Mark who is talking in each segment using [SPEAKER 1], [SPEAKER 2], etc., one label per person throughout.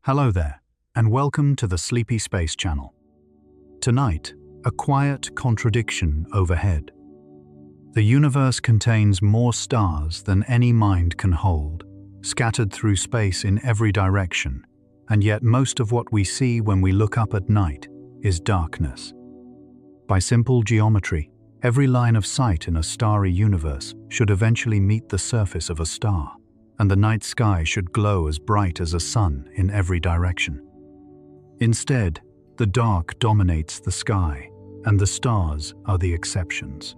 [SPEAKER 1] Hello there, and welcome to the Sleepy Space Channel. Tonight, a quiet contradiction overhead. The universe contains more stars than any mind can hold, scattered through space in every direction, and yet most of what we see when we look up at night is darkness. By simple geometry, every line of sight in a starry universe should eventually meet the surface of a star, and the night sky should glow as bright as a sun in every direction. Instead, the dark dominates the sky, and the stars are the exceptions.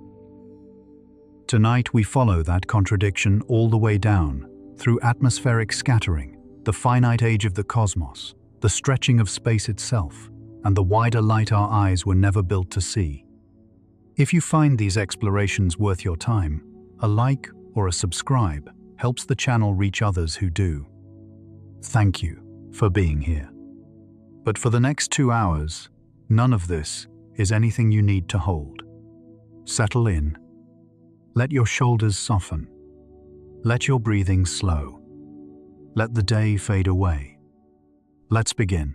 [SPEAKER 1] Tonight we follow that contradiction all the way down, through atmospheric scattering, the finite age of the cosmos, the stretching of space itself, and the wider light our eyes were never built to see. If you find these explorations worth your time, a like or a subscribe helps the channel reach others who do. Thank you for being here. But for the next 2 hours, none of this is anything you need to hold. Settle in. Let your shoulders soften. Let your breathing slow. Let the day fade away. Let's begin.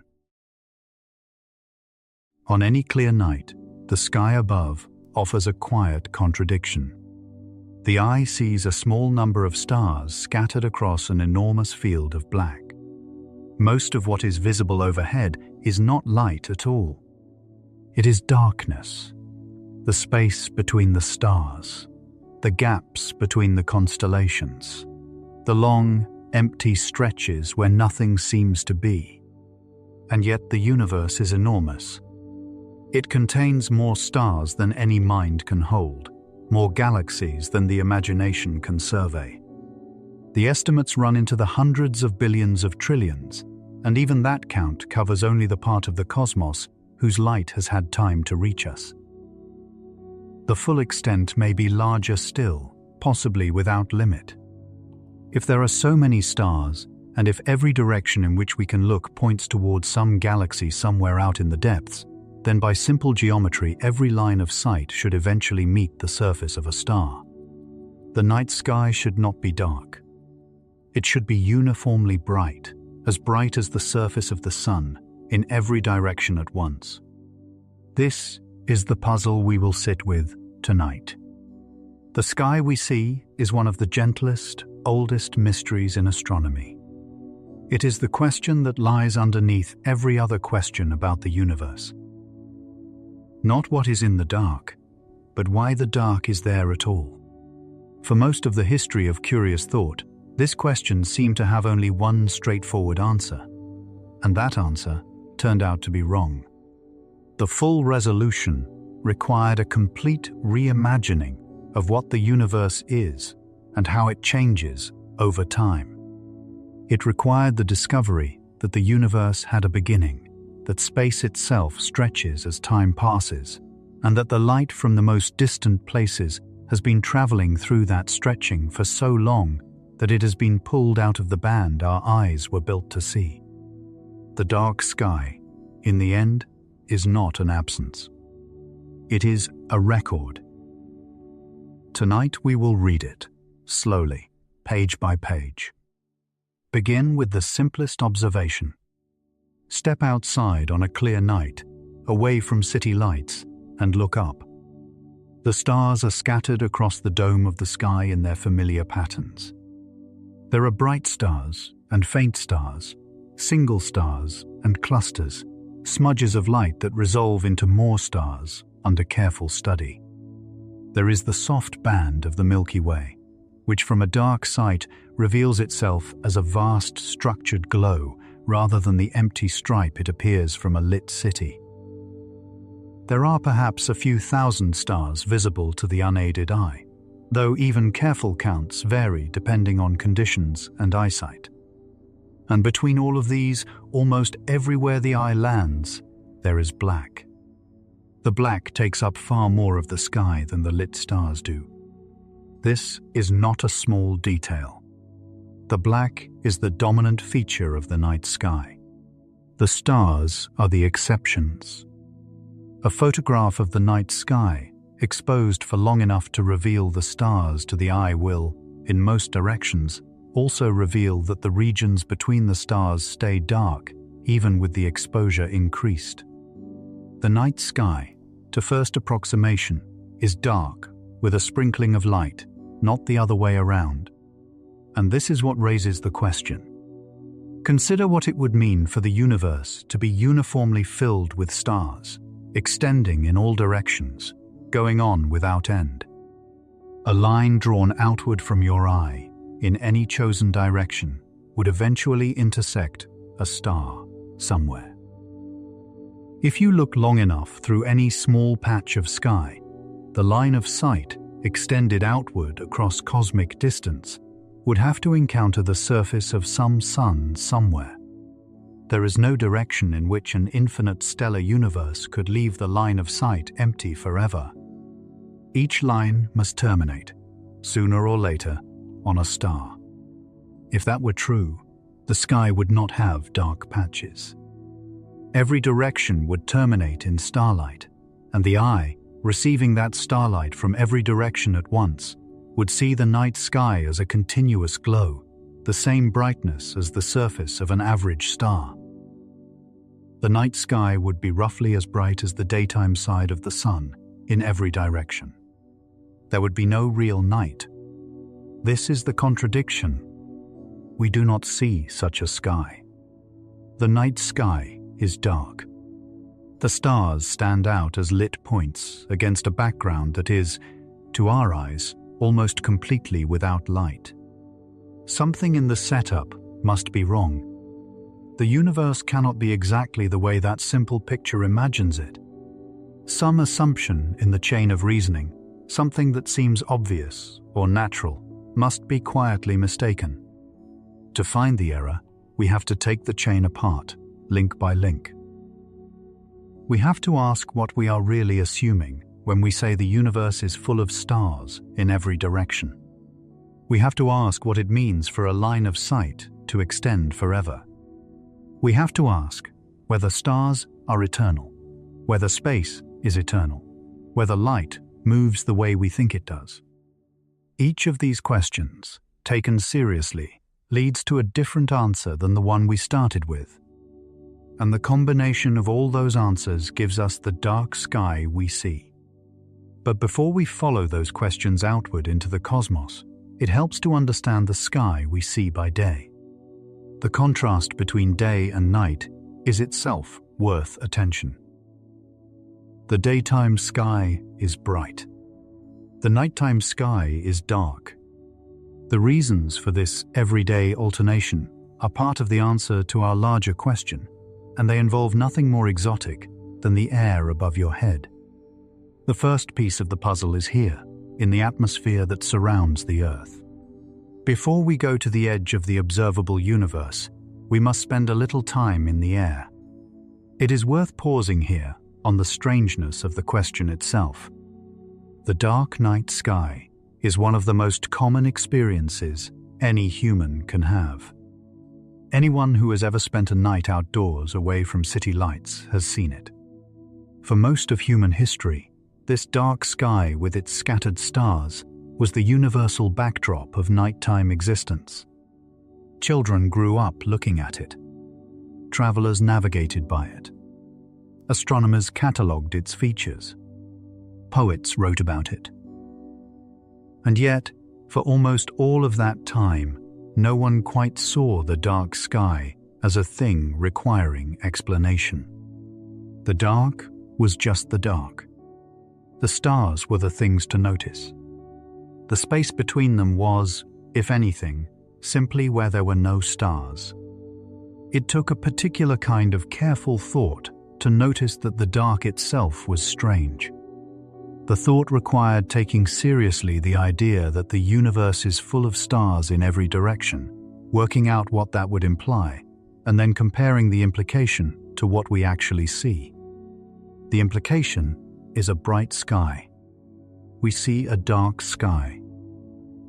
[SPEAKER 1] On any clear night, the sky above offers a quiet contradiction. The eye sees a small number of stars scattered across an enormous field of black. Most of what is visible overhead is not light at all. It is darkness, the space between the stars, the gaps between the constellations, the long, empty stretches where nothing seems to be. And yet the universe is enormous. It contains more stars than any mind can hold, more galaxies than the imagination can survey. The estimates run into the hundreds of billions of trillions, and even that count covers only the part of the cosmos whose light has had time to reach us. The full extent may be larger still, possibly without limit. If there are so many stars, and if every direction in which we can look points towards some galaxy somewhere out in the depths, then by simple geometry every line of sight should eventually meet the surface of a star. The night sky should not be dark. It should be uniformly bright as the surface of the sun, in every direction at once. This is the puzzle we will sit with tonight. The sky we see is one of the gentlest, oldest mysteries in astronomy. It is the question that lies underneath every other question about the universe. Not what is in the dark, but why the dark is there at all. For most of the history of curious thought, this question seemed to have only one straightforward answer, and that answer turned out to be wrong. The full resolution required a complete reimagining of what the universe is and how it changes over time. It required the discovery that the universe had a beginning, that space itself stretches as time passes, and that the light from the most distant places has been traveling through that stretching for so long that it has been pulled out of the band our eyes were built to see. The dark sky, in the end, is not an absence. It is a record. Tonight we will read it, slowly, page by page. Begin with the simplest observation. Step outside on a clear night, away from city lights, and look up. The stars are scattered across the dome of the sky in their familiar patterns. There are bright stars and faint stars, single stars and clusters, smudges of light that resolve into more stars under careful study. There is the soft band of the Milky Way, which from a dark sight reveals itself as a vast structured glow rather than the empty stripe it appears from a lit city. There are perhaps a few thousand stars visible to the unaided eye, though even careful counts vary depending on conditions and eyesight. And between all of these, almost everywhere the eye lands, there is black. The black takes up far more of the sky than the lit stars do. This is not a small detail. The black is the dominant feature of the night sky. The stars are the exceptions. A photograph of the night sky, exposed for long enough to reveal the stars to the eye, will, in most directions, also reveal that the regions between the stars stay dark even with the exposure increased. The night sky, to first approximation, is dark with a sprinkling of light, not the other way around. And this is what raises the question. Consider what it would mean for the universe to be uniformly filled with stars, extending in all directions, going on without end. A line drawn outward from your eye, in any chosen direction, would eventually intersect a star somewhere. If you look long enough through any small patch of sky, the line of sight, extended outward across cosmic distance, would have to encounter the surface of some sun somewhere. There is no direction in which an infinite stellar universe could leave the line of sight empty forever. Each line must terminate, sooner or later, on a star. If that were true, the sky would not have dark patches. Every direction would terminate in starlight, and the eye, receiving that starlight from every direction at once, would see the night sky as a continuous glow, the same brightness as the surface of an average star. The night sky would be roughly as bright as the daytime side of the sun in every direction. There would be no real night. This is the contradiction. We do not see such a sky. The night sky is dark. The stars stand out as lit points against a background that is, to our eyes, almost completely without light. Something in the setup must be wrong. The universe cannot be exactly the way that simple picture imagines it. Some assumption in the chain of reasoning, something that seems obvious or natural, must be quietly mistaken. To find the error, we have to take the chain apart, link by link. We have to ask what we are really assuming when we say the universe is full of stars in every direction. We have to ask what it means for a line of sight to extend forever. We have to ask whether stars are eternal, whether space is eternal, whether light moves the way we think it does. Each of these questions, taken seriously, leads to a different answer than the one we started with. And the combination of all those answers gives us the dark sky we see. But before we follow those questions outward into the cosmos, it helps to understand the sky we see by day. The contrast between day and night is itself worth attention. The daytime sky is bright. The nighttime sky is dark. The reasons for this everyday alternation are part of the answer to our larger question, and they involve nothing more exotic than the air above your head. The first piece of the puzzle is here, in the atmosphere that surrounds the Earth. Before we go to the edge of the observable universe, we must spend a little time in the air. It is worth pausing here on the strangeness of the question itself. The dark night sky is one of the most common experiences any human can have. Anyone who has ever spent a night outdoors away from city lights has seen it. For most of human history, this dark sky with its scattered stars was the universal backdrop of nighttime existence. Children grew up looking at it. Travelers navigated by it. Astronomers catalogued its features. Poets wrote about it. And yet, for almost all of that time, no one quite saw the dark sky as a thing requiring explanation. The dark was just the dark. The stars were the things to notice. The space between them was, if anything, simply where there were no stars. It took a particular kind of careful thought to notice that the dark itself was strange. The thought required taking seriously the idea that the universe is full of stars in every direction, working out what that would imply, and then comparing the implication to what we actually see. The implication is a bright sky. We see a dark sky.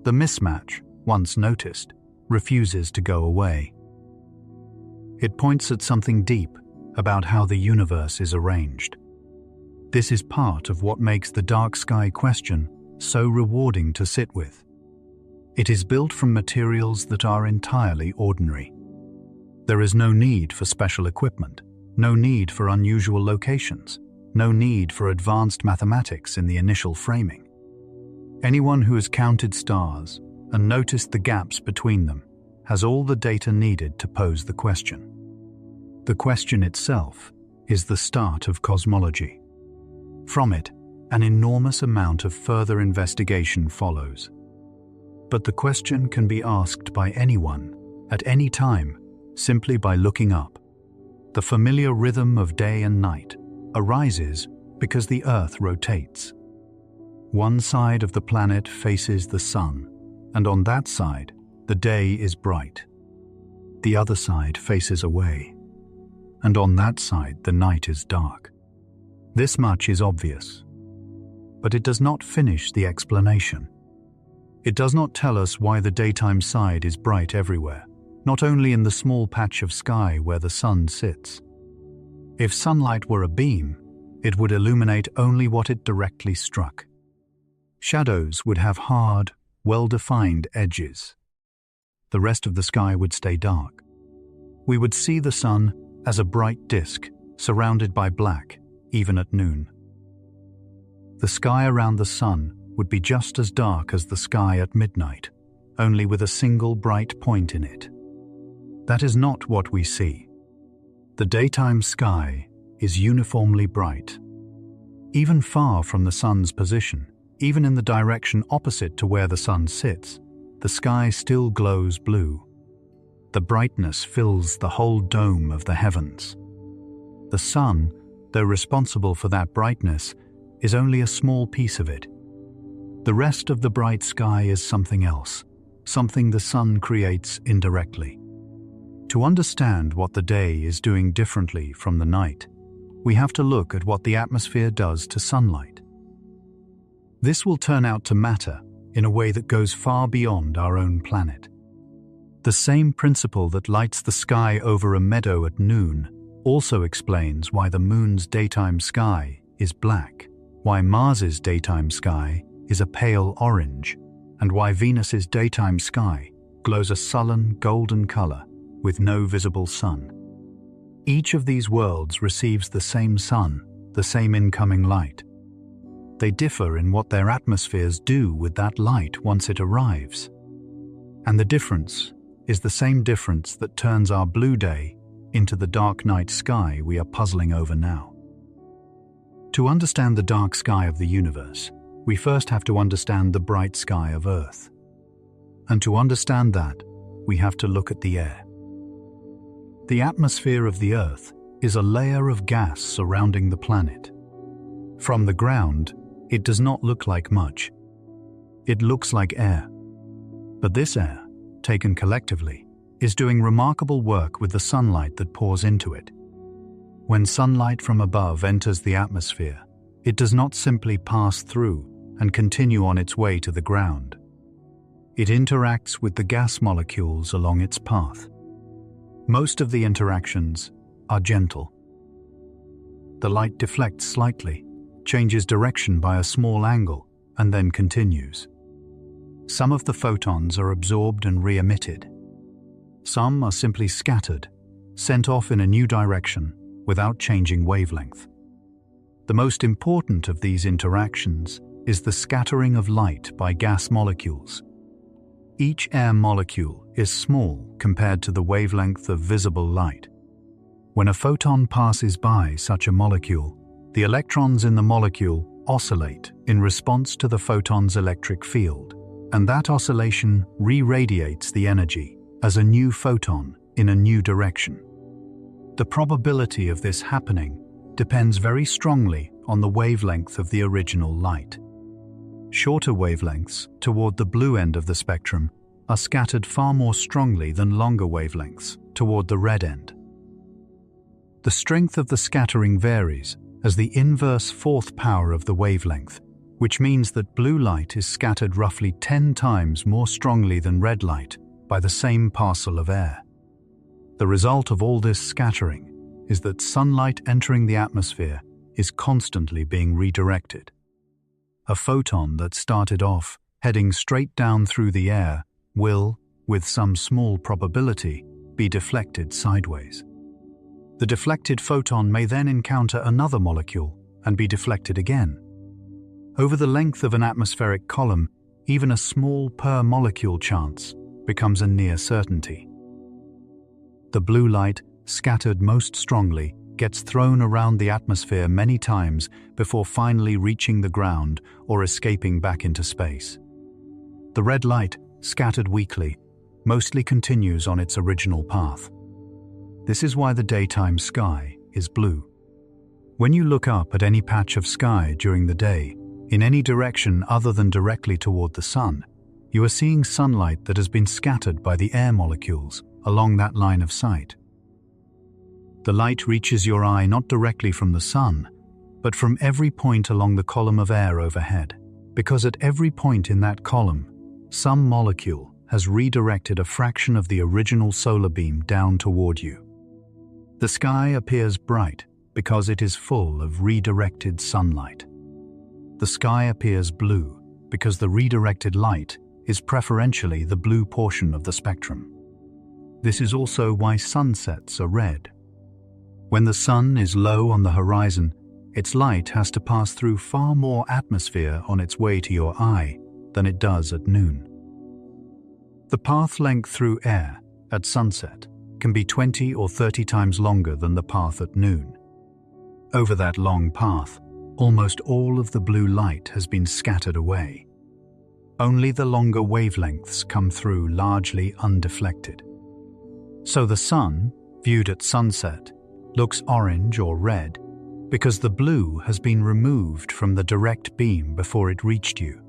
[SPEAKER 1] The mismatch, once noticed, refuses to go away. It points at something deep about how the universe is arranged. This is part of what makes the dark sky question so rewarding to sit with. It is built from materials that are entirely ordinary. There is no need for special equipment, no need for unusual locations, no need for advanced mathematics in the initial framing. Anyone who has counted stars and noticed the gaps between them has all the data needed to pose the question. The question itself is the start of cosmology. From it, an enormous amount of further investigation follows. But the question can be asked by anyone, at any time, simply by looking up. The familiar rhythm of day and night arises because the Earth rotates. One side of the planet faces the sun, and on that side, the day is bright. The other side faces away, and on that side, the night is dark. This much is obvious, but it does not finish the explanation. It does not tell us why the daytime side is bright everywhere, not only in the small patch of sky where the sun sits. If sunlight were a beam, it would illuminate only what it directly struck. Shadows would have hard, well-defined edges. The rest of the sky would stay dark. We would see the sun as a bright disk surrounded by black, even at noon. The sky around the sun would be just as dark as the sky at midnight, only with a single bright point in it. That is not what we see. The daytime sky is uniformly bright. Even far from the sun's position, even in the direction opposite to where the sun sits, the sky still glows blue. The brightness fills the whole dome of the heavens. The sun, though responsible for that brightness, is only a small piece of it. The rest of the bright sky is something else, something the sun creates indirectly. To understand what the day is doing differently from the night, we have to look at what the atmosphere does to sunlight. This will turn out to matter in a way that goes far beyond our own planet. The same principle that lights the sky over a meadow at noon also explains why the moon's daytime sky is black, why Mars's daytime sky is a pale orange, and why Venus's daytime sky glows a sullen golden color with no visible sun. Each of these worlds receives the same sun, the same incoming light. They differ in what their atmospheres do with that light once it arrives. And the difference is the same difference that turns our blue day into the dark night sky we are puzzling over now. To understand the dark sky of the universe, we first have to understand the bright sky of Earth. And to understand that, we have to look at the air. The atmosphere of the Earth is a layer of gas surrounding the planet. From the ground, it does not look like much. It looks like air. But this air, taken collectively, is doing remarkable work with the sunlight that pours into it. When sunlight from above enters the atmosphere, it does not simply pass through and continue on its way to the ground. It interacts with the gas molecules along its path. Most of the interactions are gentle. The light deflects slightly, changes direction by a small angle, and then continues. Some of the photons are absorbed and re-emitted. Some are simply scattered, sent off in a new direction without changing wavelength. The most important of these interactions is the scattering of light by gas molecules. Each air molecule is small compared to the wavelength of visible light. When a photon passes by such a molecule, the electrons in the molecule oscillate in response to the photon's electric field, and that oscillation re-radiates the energy as a new photon in a new direction. The probability of this happening depends very strongly on the wavelength of the original light. Shorter wavelengths, toward the blue end of the spectrum, are scattered far more strongly than longer wavelengths, toward the red end. The strength of the scattering varies as the inverse fourth power of the wavelength, which means that blue light is scattered roughly 10 times more strongly than red light by the same parcel of air. The result of all this scattering is that sunlight entering the atmosphere is constantly being redirected. A photon that started off heading straight down through the air will, with some small probability, be deflected sideways. The deflected photon may then encounter another molecule and be deflected again. Over the length of an atmospheric column, even a small per-molecule chance becomes a near certainty. The blue light, scattered most strongly, gets thrown around the atmosphere many times before finally reaching the ground or escaping back into space. The red light, scattered weakly, mostly continues on its original path. This is why the daytime sky is blue. When you look up at any patch of sky during the day, in any direction other than directly toward the sun, you are seeing sunlight that has been scattered by the air molecules along that line of sight. The light reaches your eye not directly from the sun, but from every point along the column of air overhead, because at every point in that column, some molecule has redirected a fraction of the original solar beam down toward you. The sky appears bright because it is full of redirected sunlight. The sky appears blue because the redirected light is preferentially the blue portion of the spectrum. This is also why sunsets are red. When the sun is low on the horizon, its light has to pass through far more atmosphere on its way to your eye than it does at noon. The path length through air at sunset can be 20 or 30 times longer than the path at noon. Over that long path, almost all of the blue light has been scattered away. Only the longer wavelengths come through largely undeflected. So the sun, viewed at sunset, looks orange or red because the blue has been removed from the direct beam before it reached you.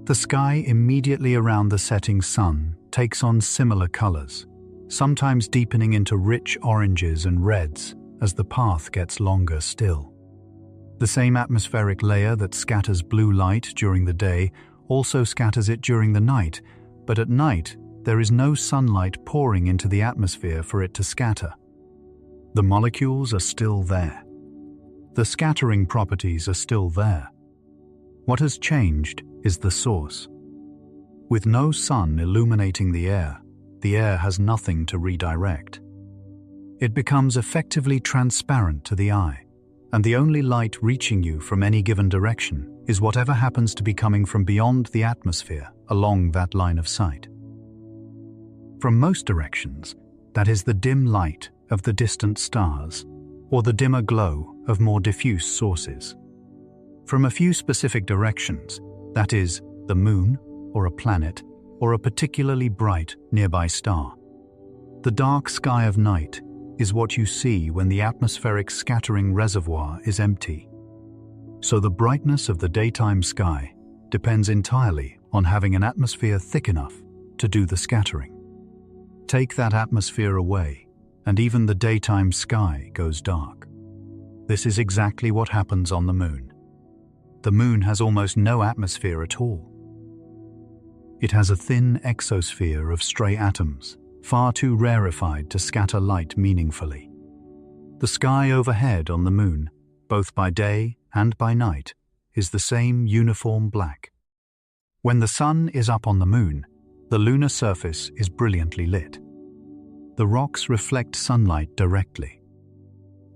[SPEAKER 1] The sky immediately around the setting sun takes on similar colors, sometimes deepening into rich oranges and reds as the path gets longer still. The same atmospheric layer that scatters blue light during the day also scatters it during the night, but at night there is no sunlight pouring into the atmosphere for it to scatter. The molecules are still there. The scattering properties are still there. What has changed is the source. With no sun illuminating the air has nothing to redirect. It becomes effectively transparent to the eye, and the only light reaching you from any given direction is whatever happens to be coming from beyond the atmosphere along that line of sight. From most directions, that is the dim light of the distant stars, or the dimmer glow of more diffuse sources. From a few specific directions, that is, the moon, or a planet, or a particularly bright nearby star. The dark sky of night is what you see when the atmospheric scattering reservoir is empty. So the brightness of the daytime sky depends entirely on having an atmosphere thick enough to do the scattering. Take that atmosphere away, and even the daytime sky goes dark. This is exactly what happens on the moon. The moon has almost no atmosphere at all. It has a thin exosphere of stray atoms, far too rarefied to scatter light meaningfully. The sky overhead on the moon, both by day and by night, is the same uniform black. When the sun is up on the moon, the lunar surface is brilliantly lit. The rocks reflect sunlight directly.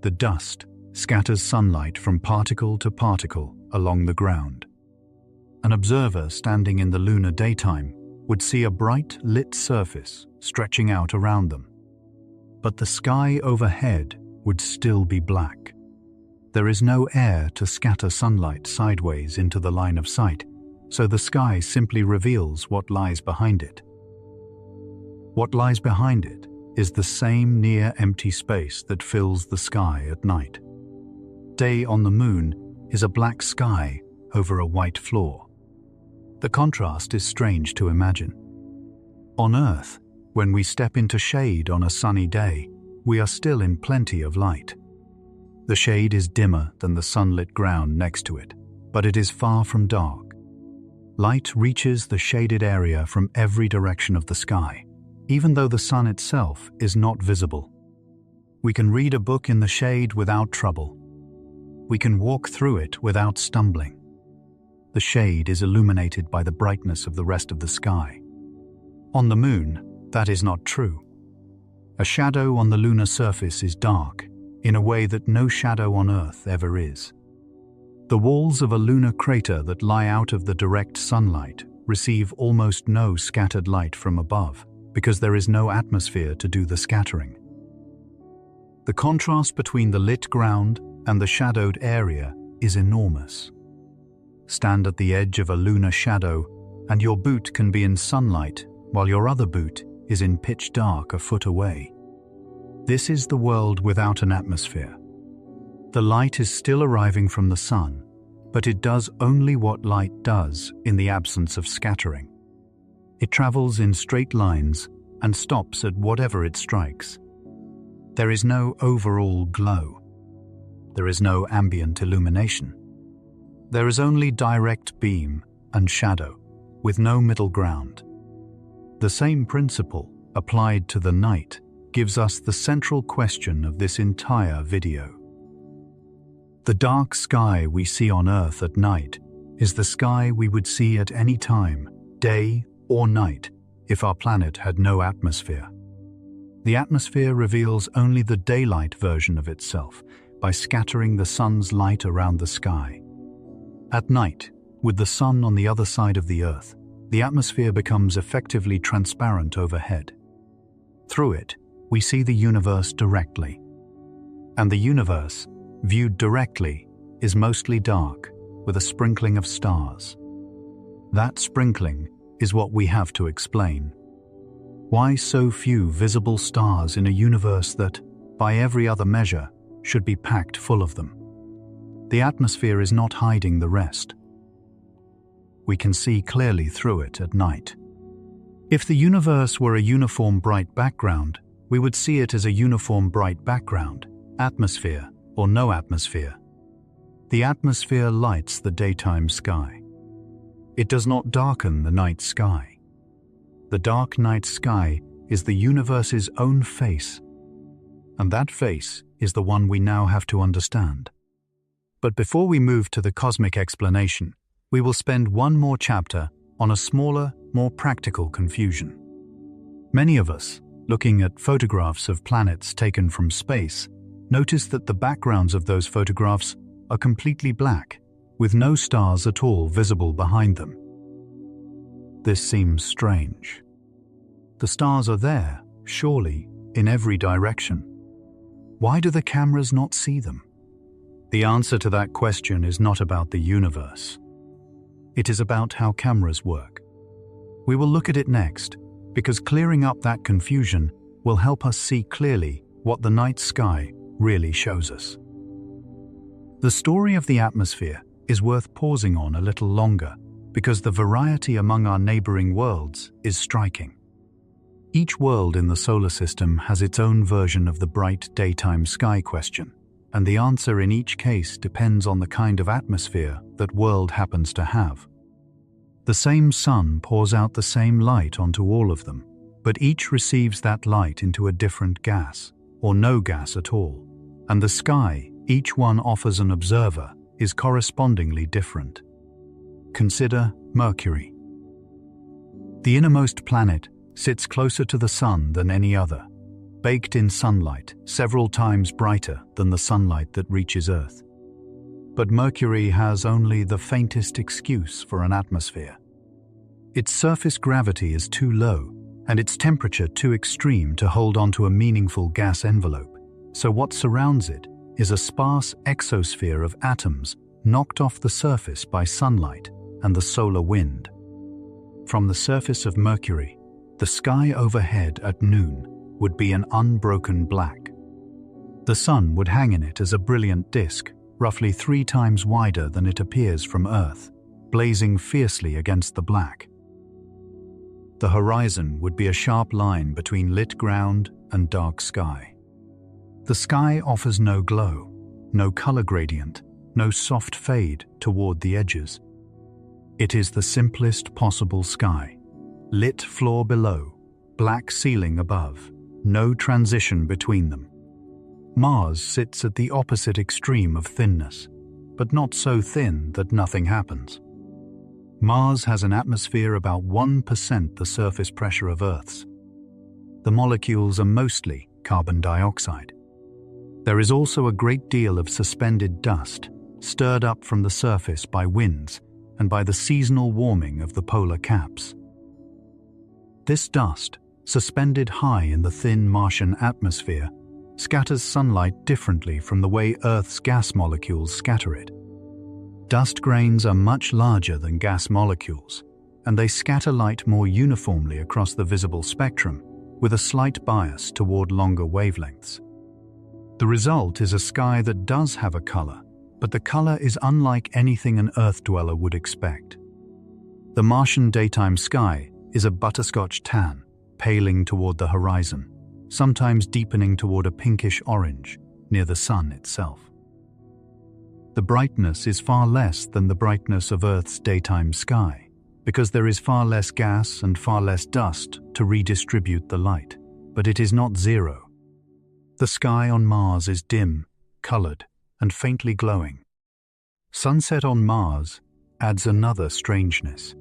[SPEAKER 1] The dust scatters sunlight from particle to particle along the ground. An observer standing in the lunar daytime would see a bright lit surface stretching out around them. But the sky overhead would still be black. There is no air to scatter sunlight sideways into the line of sight, so the sky simply reveals what lies behind it. What lies behind it is the same near-empty space that fills the sky at night. Day on the moon is a black sky over a white floor. The contrast is strange to imagine. On Earth, when we step into shade on a sunny day, we are still in plenty of light. The shade is dimmer than the sunlit ground next to it, but it is far from dark. Light reaches the shaded area from every direction of the sky, even though the sun itself is not visible. We can read a book in the shade without trouble. We can walk through it without stumbling. The shade is illuminated by the brightness of the rest of the sky. On the moon, that is not true. A shadow on the lunar surface is dark, in a way that no shadow on Earth ever is. The walls of a lunar crater that lie out of the direct sunlight receive almost no scattered light from above, because there is no atmosphere to do the scattering. The contrast between the lit ground and the shadowed area is enormous. Stand at the edge of a lunar shadow, and your boot can be in sunlight, while your other boot is in pitch dark a foot away. This is the world without an atmosphere. The light is still arriving from the sun, but it does only what light does in the absence of scattering. It travels in straight lines and stops at whatever it strikes. There is no overall glow. There is no ambient illumination. There is only direct beam and shadow, with no middle ground. The same principle, applied to the night, gives us the central question of this entire video. The dark sky we see on Earth at night is the sky we would see at any time, day or night, if our planet had no atmosphere. The atmosphere reveals only the daylight version of itself by scattering the sun's light around the sky. At night, with the sun on the other side of the Earth, the atmosphere becomes effectively transparent overhead. Through it, we see the universe directly. And the universe, viewed directly, is mostly dark, with a sprinkling of stars. That sprinkling is what we have to explain. Why so few visible stars in a universe that, by every other measure, should be packed full of them? The atmosphere is not hiding the rest. We can see clearly through it at night. If the universe were a uniform bright background, we would see it as a uniform bright background, atmosphere or no atmosphere. The atmosphere lights the daytime sky. It does not darken the night sky. The dark night sky is the universe's own face, and that face is the one we now have to understand. But before we move to the cosmic explanation, we will spend one more chapter on a smaller, more practical confusion. Many of us, looking at photographs of planets taken from space, notice that the backgrounds of those photographs are completely black, with no stars at all visible behind them. This seems strange. The stars are there, surely, in every direction. Why do the cameras not see them? The answer to that question is not about the universe. It is about how cameras work. We will look at it next, because clearing up that confusion will help us see clearly what the night sky really shows us. The story of the atmosphere is worth pausing on a little longer, because the variety among our neighboring worlds is striking. Each world in the solar system has its own version of the bright daytime sky question, and the answer in each case depends on the kind of atmosphere that world happens to have. The same sun pours out the same light onto all of them, but each receives that light into a different gas, or no gas at all, and the sky each one offers an observer is correspondingly different. Consider Mercury. The innermost planet sits closer to the sun than any other, baked in sunlight several times brighter than the sunlight that reaches Earth. But Mercury has only the faintest excuse for an atmosphere. Its surface gravity is too low, and its temperature too extreme to hold onto a meaningful gas envelope, so what surrounds it is a sparse exosphere of atoms knocked off the surface by sunlight and the solar wind. From the surface of Mercury, the sky overhead at noon would be an unbroken black. The sun would hang in it as a brilliant disk, roughly 3 times wider than it appears from Earth, blazing fiercely against the black. The horizon would be a sharp line between lit ground and dark sky. The sky offers no glow, no color gradient, no soft fade toward the edges. It is the simplest possible sky. Lit floor below, black ceiling above, no transition between them. Mars sits at the opposite extreme of thinness, but not so thin that nothing happens. Mars has an atmosphere about 1% the surface pressure of Earth's. the molecules are mostly carbon dioxide. There is also a great deal of suspended dust, stirred up from the surface by winds and by the seasonal warming of the polar caps. This dust, suspended high in the thin Martian atmosphere, scatters sunlight differently from the way Earth's gas molecules scatter it. Dust grains are much larger than gas molecules, and they scatter light more uniformly across the visible spectrum, with a slight bias toward longer wavelengths. The result is a sky that does have a color, but the color is unlike anything an Earth dweller would expect. The Martian daytime sky is a butterscotch tan, paling toward the horizon, sometimes deepening toward a pinkish orange near the sun itself. The brightness is far less than the brightness of Earth's daytime sky, because there is far less gas and far less dust to redistribute the light, but it is not zero. The sky on Mars is dim, colored, and faintly glowing. Sunset on Mars adds another strangeness.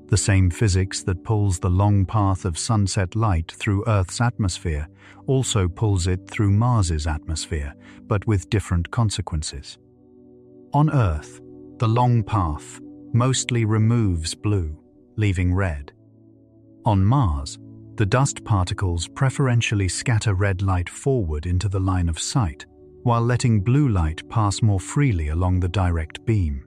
[SPEAKER 1] The same physics that pulls the long path of sunset light through Earth's atmosphere also pulls it through Mars's atmosphere, but with different consequences. On Earth, the long path mostly removes blue, leaving red. On Mars, the dust particles preferentially scatter red light forward into the line of sight, while letting blue light pass more freely along the direct beam.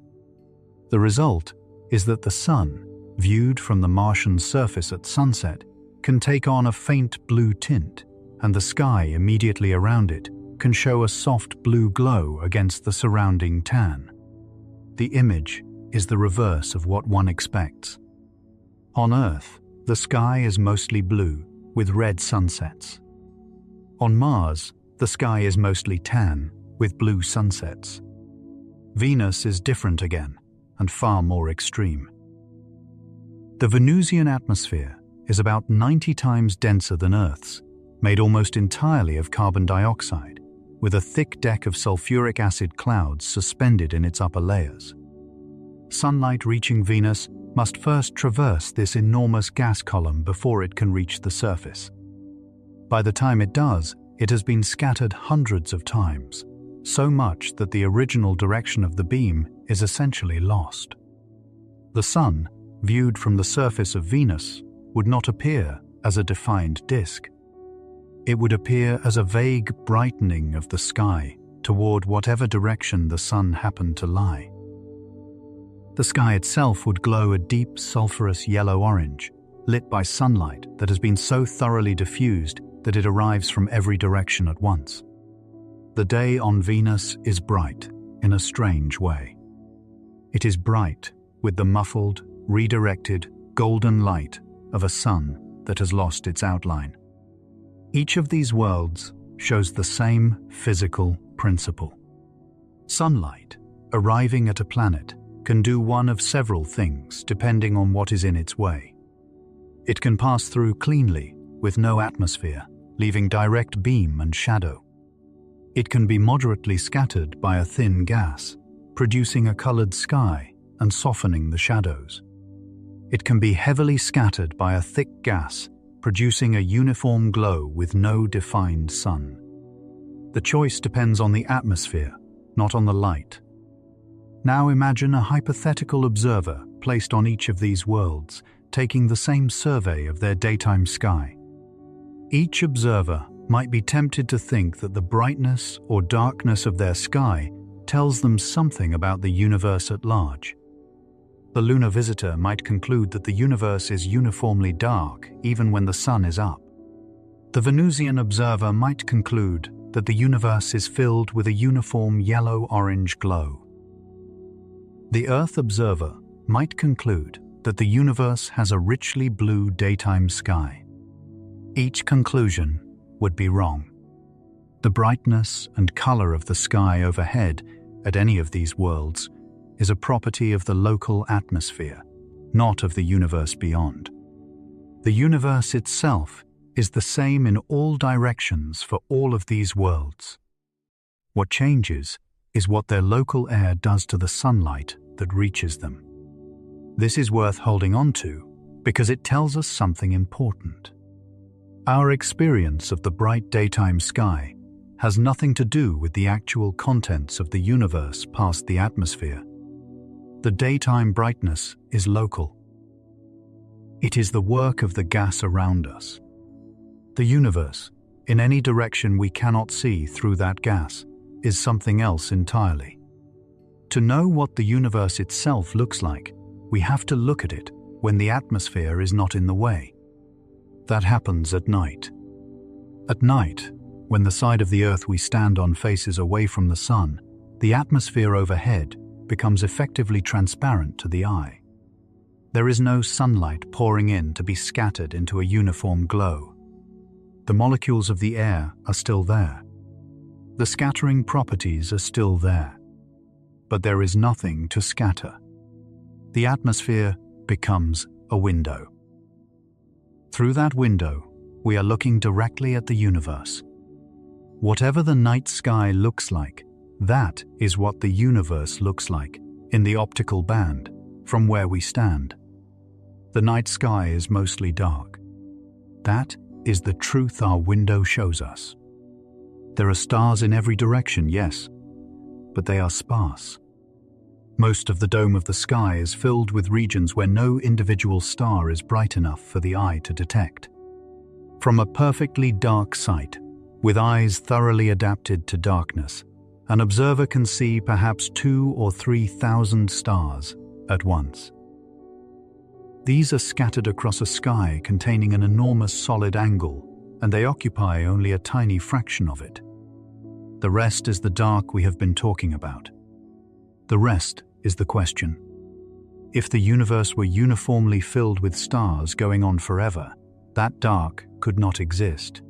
[SPEAKER 1] The result is that the sun, viewed from the Martian surface at sunset, can take on a faint blue tint, and the sky immediately around it can show a soft blue glow against the surrounding tan. The image is the reverse of what one expects. On Earth, the sky is mostly blue, with red sunsets. On Mars, the sky is mostly tan, with blue sunsets. Venus is different again, and far more extreme. The Venusian atmosphere is about 90 times denser than Earth's, made almost entirely of carbon dioxide, with a thick deck of sulfuric acid clouds suspended in its upper layers. Sunlight reaching Venus must first traverse this enormous gas column before it can reach the surface. By the time it does, it has been scattered hundreds of times, so much that the original direction of the beam is essentially lost. The Sun, viewed from the surface of Venus, would not appear as a defined disk. It would appear as a vague brightening of the sky toward whatever direction the Sun happened to lie. The sky itself would glow a deep sulfurous yellow-orange, lit by sunlight that has been so thoroughly diffused that it arrives from every direction at once. The day on Venus is bright in a strange way. It is bright with the muffled, redirected, golden light of a sun that has lost its outline. Each of these worlds shows the same physical principle. Sunlight, arriving at a planet, can do one of several things depending on what is in its way. It can pass through cleanly, with no atmosphere, leaving direct beam and shadow. It can be moderately scattered by a thin gas, producing a colored sky and softening the shadows. It can be heavily scattered by a thick gas, producing a uniform glow with no defined sun. The choice depends on the atmosphere, not on the light. Now imagine a hypothetical observer placed on each of these worlds, taking the same survey of their daytime sky. Each observer might be tempted to think that the brightness or darkness of their sky tells them something about the universe at large. The lunar visitor might conclude that the universe is uniformly dark even when the sun is up. The Venusian observer might conclude that the universe is filled with a uniform yellow-orange glow. The Earth observer might conclude that the universe has a richly blue daytime sky. Each conclusion would be wrong. The brightness and color of the sky overhead at any of these worlds is a property of the local atmosphere, not of the universe beyond. The universe itself is the same in all directions for all of these worlds. What changes is what their local air does to the sunlight that reaches them. This is worth holding on to because it tells us something important. Our experience of the bright daytime sky has nothing to do with the actual contents of the universe past the atmosphere. The daytime brightness is local. It is the work of the gas around us. The universe, in any direction we cannot see through that gas, is something else entirely. To know what the universe itself looks like, we have to look at it when the atmosphere is not in the way. That happens at night. At night, when the side of the Earth we stand on faces away from the sun, the atmosphere overhead becomes effectively transparent to the eye. There is no sunlight pouring in to be scattered into a uniform glow. The molecules of the air are still there. The scattering properties are still there. But there is nothing to scatter. The atmosphere becomes a window. Through that window, we are looking directly at the universe. Whatever the night sky looks like, that is what the universe looks like in the optical band from where we stand. The night sky is mostly dark. That is the truth our window shows us. There are stars in every direction, yes, but they are sparse. Most of the dome of the sky is filled with regions where no individual star is bright enough for the eye to detect. From a perfectly dark site, with eyes thoroughly adapted to darkness, an observer can see perhaps 2,000 or 3,000 stars at once. These are scattered across a sky containing an enormous solid angle, and they occupy only a tiny fraction of it. The rest is the dark we have been talking about. The rest is the question. If the universe were uniformly filled with stars going on forever, that dark could not exist.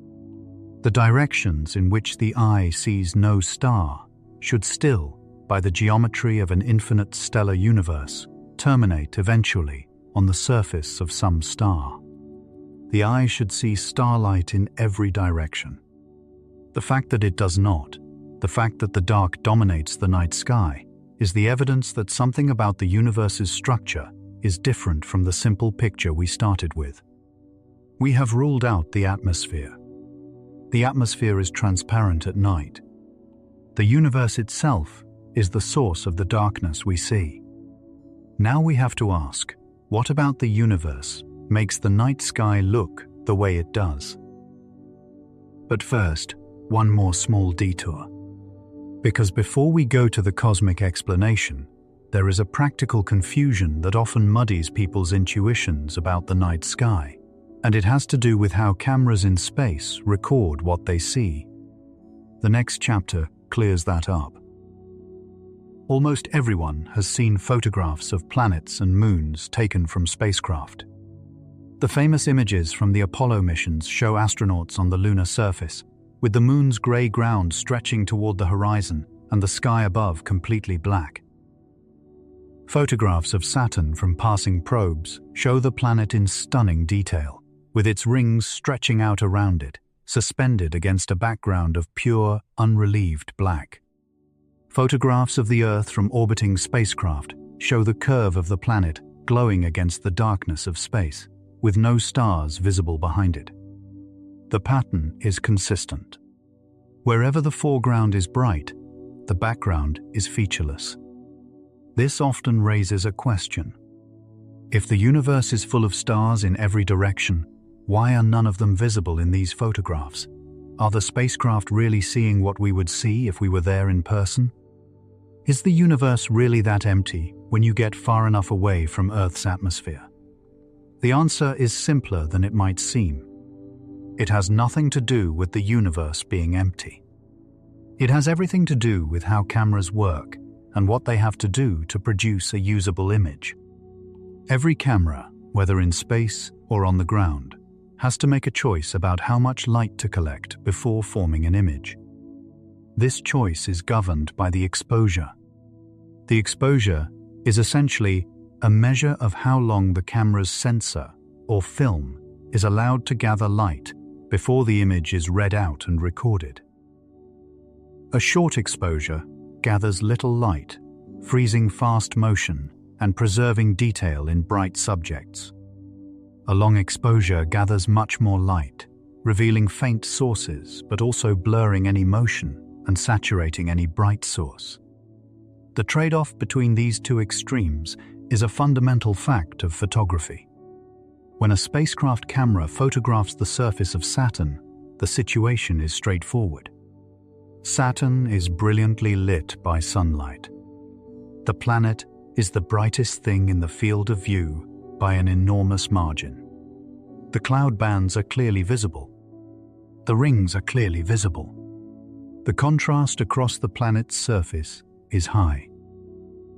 [SPEAKER 1] The directions in which the eye sees no star should still, by the geometry of an infinite stellar universe, terminate eventually on the surface of some star. The eye should see starlight in every direction. The fact that it does not, the fact that the dark dominates the night sky, is the evidence that something about the universe's structure is different from the simple picture we started with. We have ruled out the atmosphere. The atmosphere is transparent at night. The universe itself is the source of the darkness we see. Now we have to ask, what about the universe makes the night sky look the way it does? But first, one more small detour. Because before we go to the cosmic explanation, there is a practical confusion that often muddies people's intuitions about the night sky, and it has to do with how cameras in space record what they see. The next chapter clears that up. Almost everyone has seen photographs of planets and moons taken from spacecraft. The famous images from the Apollo missions show astronauts on the lunar surface, with the moon's grey ground stretching toward the horizon and the sky above completely black. Photographs of Saturn from passing probes show the planet in stunning detail, with its rings stretching out around it, suspended against a background of pure, unrelieved black. Photographs of the Earth from orbiting spacecraft show the curve of the planet glowing against the darkness of space, with no stars visible behind it. The pattern is consistent. Wherever the foreground is bright, the background is featureless. This often raises a question. If the universe is full of stars in every direction, why are none of them visible in these photographs? Are the spacecraft really seeing what we would see if we were there in person? Is the universe really that empty when you get far enough away from Earth's atmosphere? The answer is simpler than it might seem. It has nothing to do with the universe being empty. It has everything to do with how cameras work and what they have to do to produce a usable image. Every camera, whether in space or on the ground, has to make a choice about how much light to collect before forming an image. This choice is governed by the exposure. The exposure is essentially a measure of how long the camera's sensor, or film, is allowed to gather light before the image is read out and recorded. A short exposure gathers little light, freezing fast motion and preserving detail in bright subjects. A long exposure gathers much more light, revealing faint sources but also blurring any motion and saturating any bright source. The trade-off between these two extremes is a fundamental fact of photography. When a spacecraft camera photographs the surface of Saturn, the situation is straightforward. Saturn is brilliantly lit by sunlight. The planet is the brightest thing in the field of view by an enormous margin. The cloud bands are clearly visible. The rings are clearly visible. The contrast across the planet's surface is high.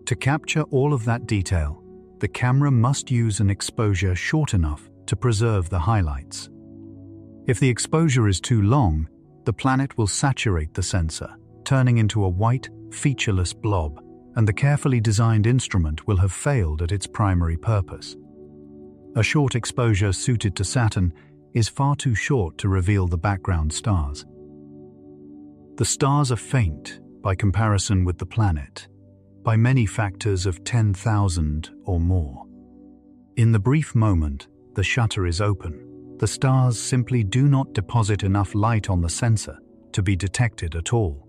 [SPEAKER 1] To capture all of that detail, the camera must use an exposure short enough to preserve the highlights. If the exposure is too long, the planet will saturate the sensor, turning into a white, featureless blob, and the carefully designed instrument will have failed at its primary purpose. A short exposure suited to Saturn is far too short to reveal the background stars. The stars are faint by comparison with the planet, by many factors of 10,000 or more. In the brief moment the shutter is open, the stars simply do not deposit enough light on the sensor to be detected at all.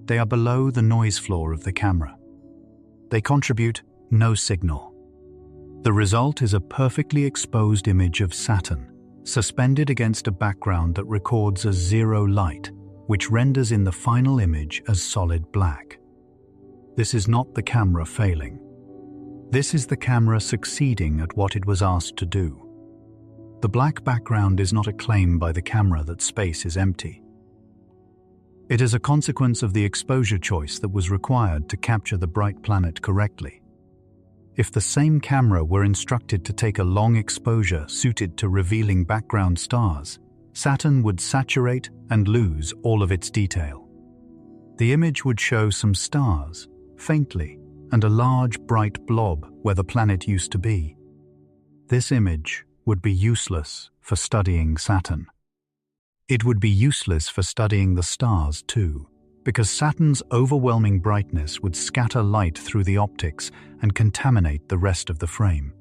[SPEAKER 1] They are below the noise floor of the camera. They contribute no signal. The result is a perfectly exposed image of Saturn, suspended against a background that records as zero light, which renders in the final image as solid black. This is not the camera failing. This is the camera succeeding at what it was asked to do. The black background is not a claim by the camera that space is empty. It is a consequence of the exposure choice that was required to capture the bright planet correctly. If the same camera were instructed to take a long exposure suited to revealing background stars, Saturn would saturate and lose all of its detail. The image would show some stars, faintly, and a large bright blob where the planet used to be. This image would be useless for studying Saturn. It would be useless for studying the stars too, because Saturn's overwhelming brightness would scatter light through the optics and contaminate the rest of the frame.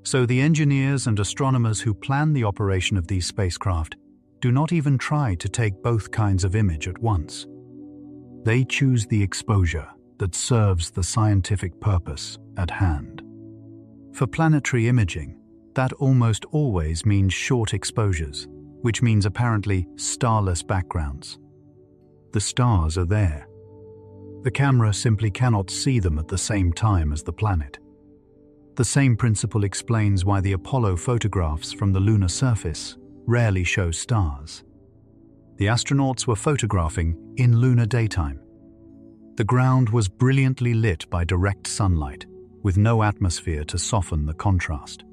[SPEAKER 1] So the engineers and astronomers who plan the operation of these spacecraft do not even try to take both kinds of image at once. They choose the exposure that serves the scientific purpose at hand. For planetary imaging, that almost always means short exposures, which means apparently starless backgrounds. The stars are there. The camera simply cannot see them at the same time as the planet. The same principle explains why the Apollo photographs from the lunar surface rarely show stars. The astronauts were photographing in lunar daytime. The ground was brilliantly lit by direct sunlight, with no atmosphere to soften the contrast.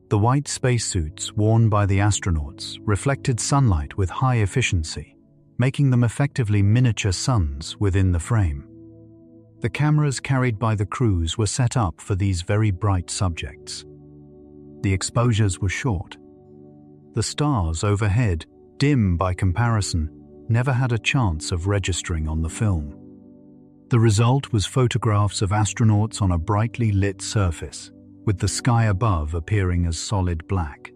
[SPEAKER 1] The white spacesuits worn by the astronauts reflected sunlight with high efficiency, making them effectively miniature suns within the frame. The cameras carried by the crews were set up for these very bright subjects. The exposures were short. The stars overhead, dim by comparison, never had a chance of registering on the film. The result was photographs of astronauts on a brightly lit surface, with the sky above appearing as solid black.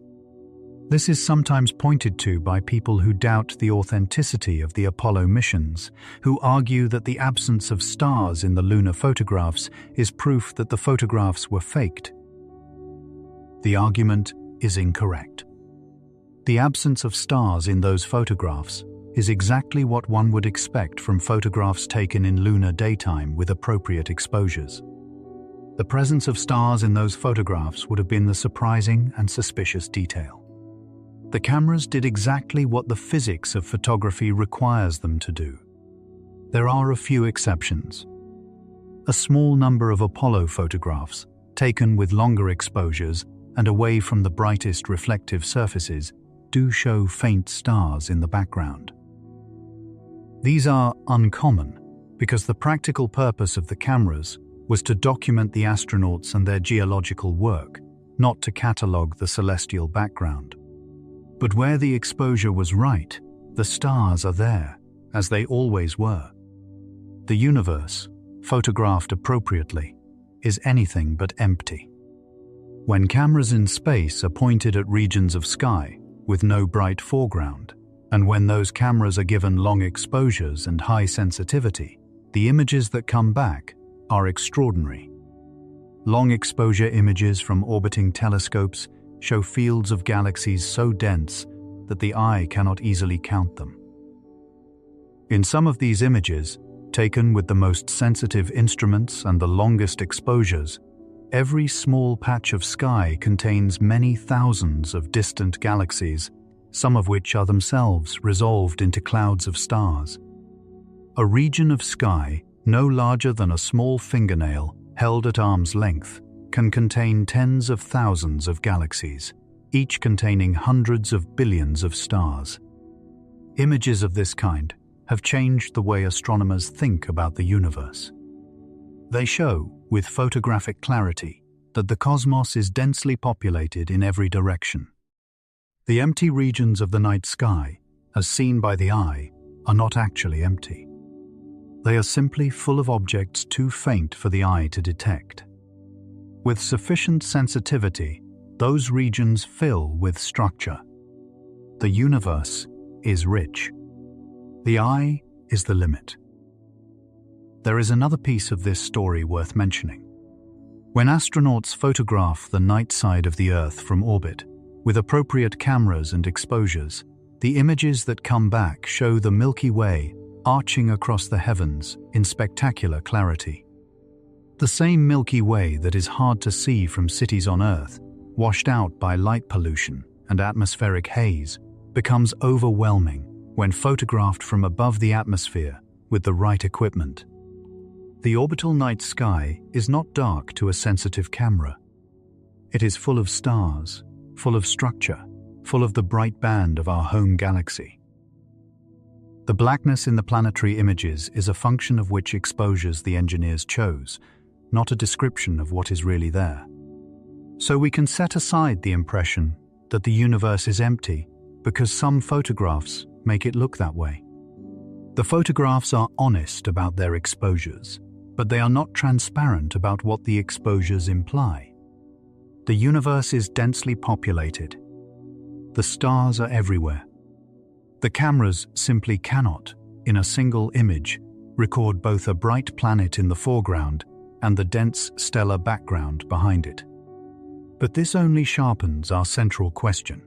[SPEAKER 1] This is sometimes pointed to by people who doubt the authenticity of the Apollo missions, who argue that the absence of stars in the lunar photographs is proof that the photographs were faked. The argument is incorrect. The absence of stars in those photographs is exactly what one would expect from photographs taken in lunar daytime with appropriate exposures. The presence of stars in those photographs would have been the surprising and suspicious detail. The cameras did exactly what the physics of photography requires them to do. There are a few exceptions. A small number of Apollo photographs, taken with longer exposures and away from the brightest reflective surfaces, do show faint stars in the background. These are uncommon because the practical purpose of the cameras was to document the astronauts and their geological work, not to catalogue the celestial background. But where the exposure was right, the stars are there, as they always were. The universe, photographed appropriately, is anything but empty. When cameras in space are pointed at regions of sky, with no bright foreground, and when those cameras are given long exposures and high sensitivity, the images that come back are extraordinary. Long exposure images from orbiting telescopes show fields of galaxies so dense that the eye cannot easily count them. In some of these images, taken with the most sensitive instruments and the longest exposures, every small patch of sky contains many thousands of distant galaxies, some of which are themselves resolved into clouds of stars. A region of sky no larger than a small fingernail held at arm's length can contain tens of thousands of galaxies, each containing hundreds of billions of stars. Images of this kind have changed the way astronomers think about the universe. They show, with photographic clarity, that the cosmos is densely populated in every direction. The empty regions of the night sky, as seen by the eye, are not actually empty. They are simply full of objects too faint for the eye to detect. With sufficient sensitivity, those regions fill with structure. The universe is rich. The eye is the limit. There is another piece of this story worth mentioning. When astronauts photograph the night side of the Earth from orbit, with appropriate cameras and exposures, the images that come back show the Milky Way arching across the heavens in spectacular clarity. The same Milky Way that is hard to see from cities on Earth, washed out by light pollution and atmospheric haze, becomes overwhelming when photographed from above the atmosphere with the right equipment. The orbital night sky is not dark to a sensitive camera. It is full of stars, full of structure, full of the bright band of our home galaxy. The blackness in the planetary images is a function of which exposures the engineers chose, not a description of what is really there. So we can set aside the impression that the universe is empty because some photographs make it look that way. The photographs are honest about their exposures, but they are not transparent about what the exposures imply. The universe is densely populated. The stars are everywhere. The cameras simply cannot, in a single image, record both a bright planet in the foreground and the dense stellar background behind it. But this only sharpens our central question.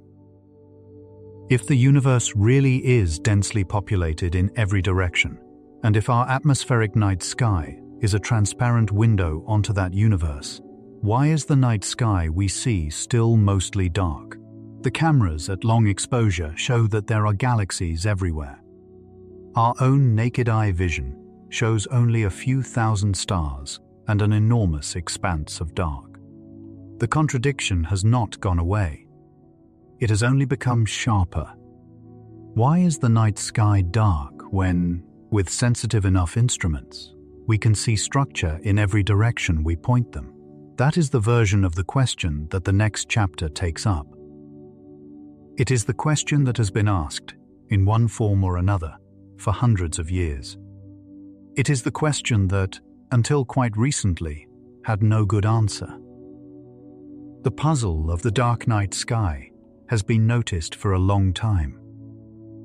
[SPEAKER 1] If the universe really is densely populated in every direction, and if our atmospheric night sky is a transparent window onto that universe, why is the night sky we see still mostly dark? The cameras at long exposure show that there are galaxies everywhere. Our own naked eye vision shows only a few thousand stars and an enormous expanse of dark. The contradiction has not gone away. It has only become sharper. Why is the night sky dark when, with sensitive enough instruments, we can see structure in every direction we point them? That is the version of the question that the next chapter takes up. It is the question that has been asked, in one form or another, for hundreds of years. It is the question that, until quite recently, had no good answer. The puzzle of the dark night sky has been noticed for a long time.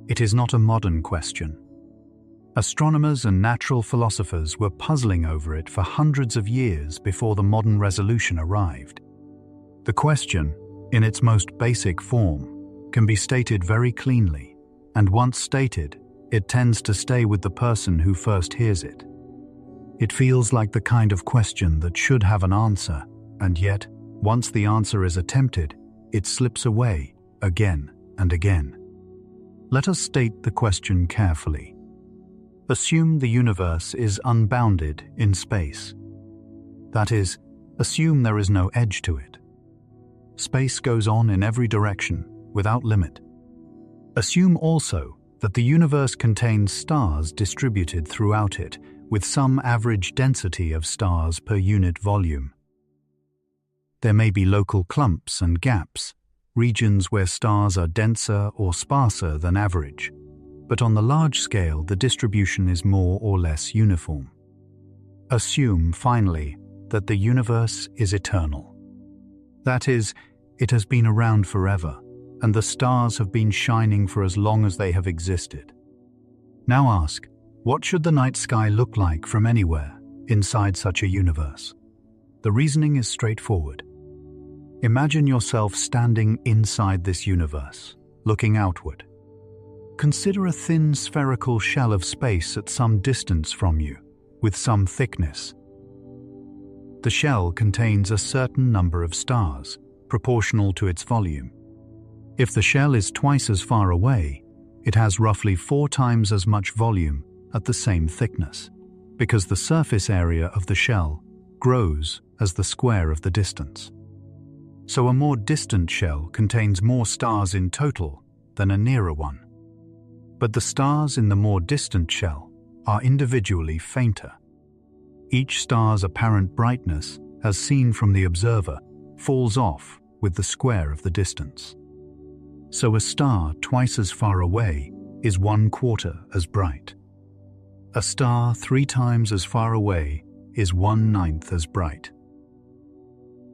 [SPEAKER 1] It is not a modern question. Astronomers and natural philosophers were puzzling over it for hundreds of years before the modern resolution arrived. The question, in its most basic form, can be stated very cleanly, and once stated, it tends to stay with the person who first hears it. It feels like the kind of question that should have an answer, and yet, once the answer is attempted, it slips away again and again. Let us state the question carefully. Assume the universe is unbounded in space. That is, assume there is no edge to it. Space goes on in every direction, without limit. Assume also that the universe contains stars distributed throughout it, with some average density of stars per unit volume. There may be local clumps and gaps, regions where stars are denser or sparser than average, but on the large scale the distribution is more or less uniform. Assume, finally, that the universe is eternal. That is, it has been around forever, and the stars have been shining for as long as they have existed. Now ask, what should the night sky look like from anywhere inside such a universe? The reasoning is straightforward. Imagine yourself standing inside this universe, looking outward. Consider a thin spherical shell of space at some distance from you, with some thickness. The shell contains a certain number of stars, proportional to its volume. If the shell is twice as far away, it has roughly 4 times as much volume at the same thickness, because the surface area of the shell grows as the square of the distance. So a more distant shell contains more stars in total than a nearer one. But the stars in the more distant shell are individually fainter. Each star's apparent brightness, as seen from the observer, falls off with the square of the distance. So a star twice as far away is 1/4 as bright. A star 3 times as far away is 1/9 as bright.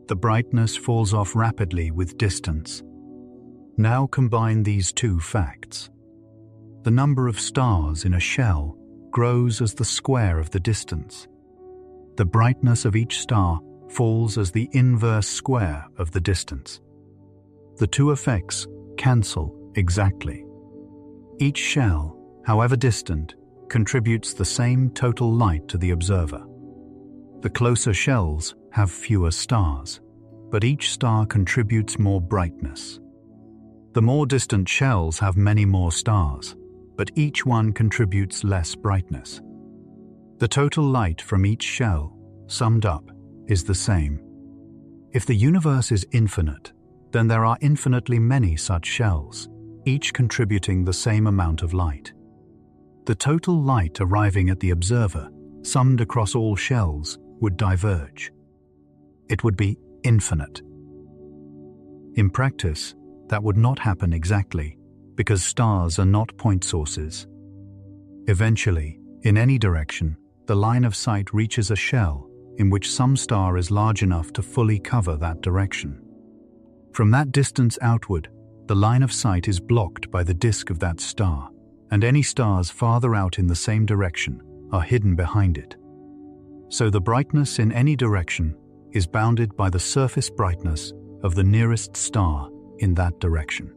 [SPEAKER 1] The brightness falls off rapidly with distance. Now combine these 2 facts. The number of stars in a shell grows as the square of the distance. The brightness of each star falls as the inverse square of the distance. The 2 effects cancel exactly. Each shell, however distant, contributes the same total light to the observer. The closer shells have fewer stars, but each star contributes more brightness. The more distant shells have many more stars, but each one contributes less brightness. The total light from each shell, summed up, is the same. If the universe is infinite, then there are infinitely many such shells, each contributing the same amount of light. The total light arriving at the observer, summed across all shells, would diverge. It would be infinite. In practice, that would not happen exactly, because stars are not point sources. Eventually, in any direction, the line of sight reaches a shell in which some star is large enough to fully cover that direction. From that distance outward, the line of sight is blocked by the disk of that star, and any stars farther out in the same direction are hidden behind it. So the brightness in any direction is bounded by the surface brightness of the nearest star in that direction.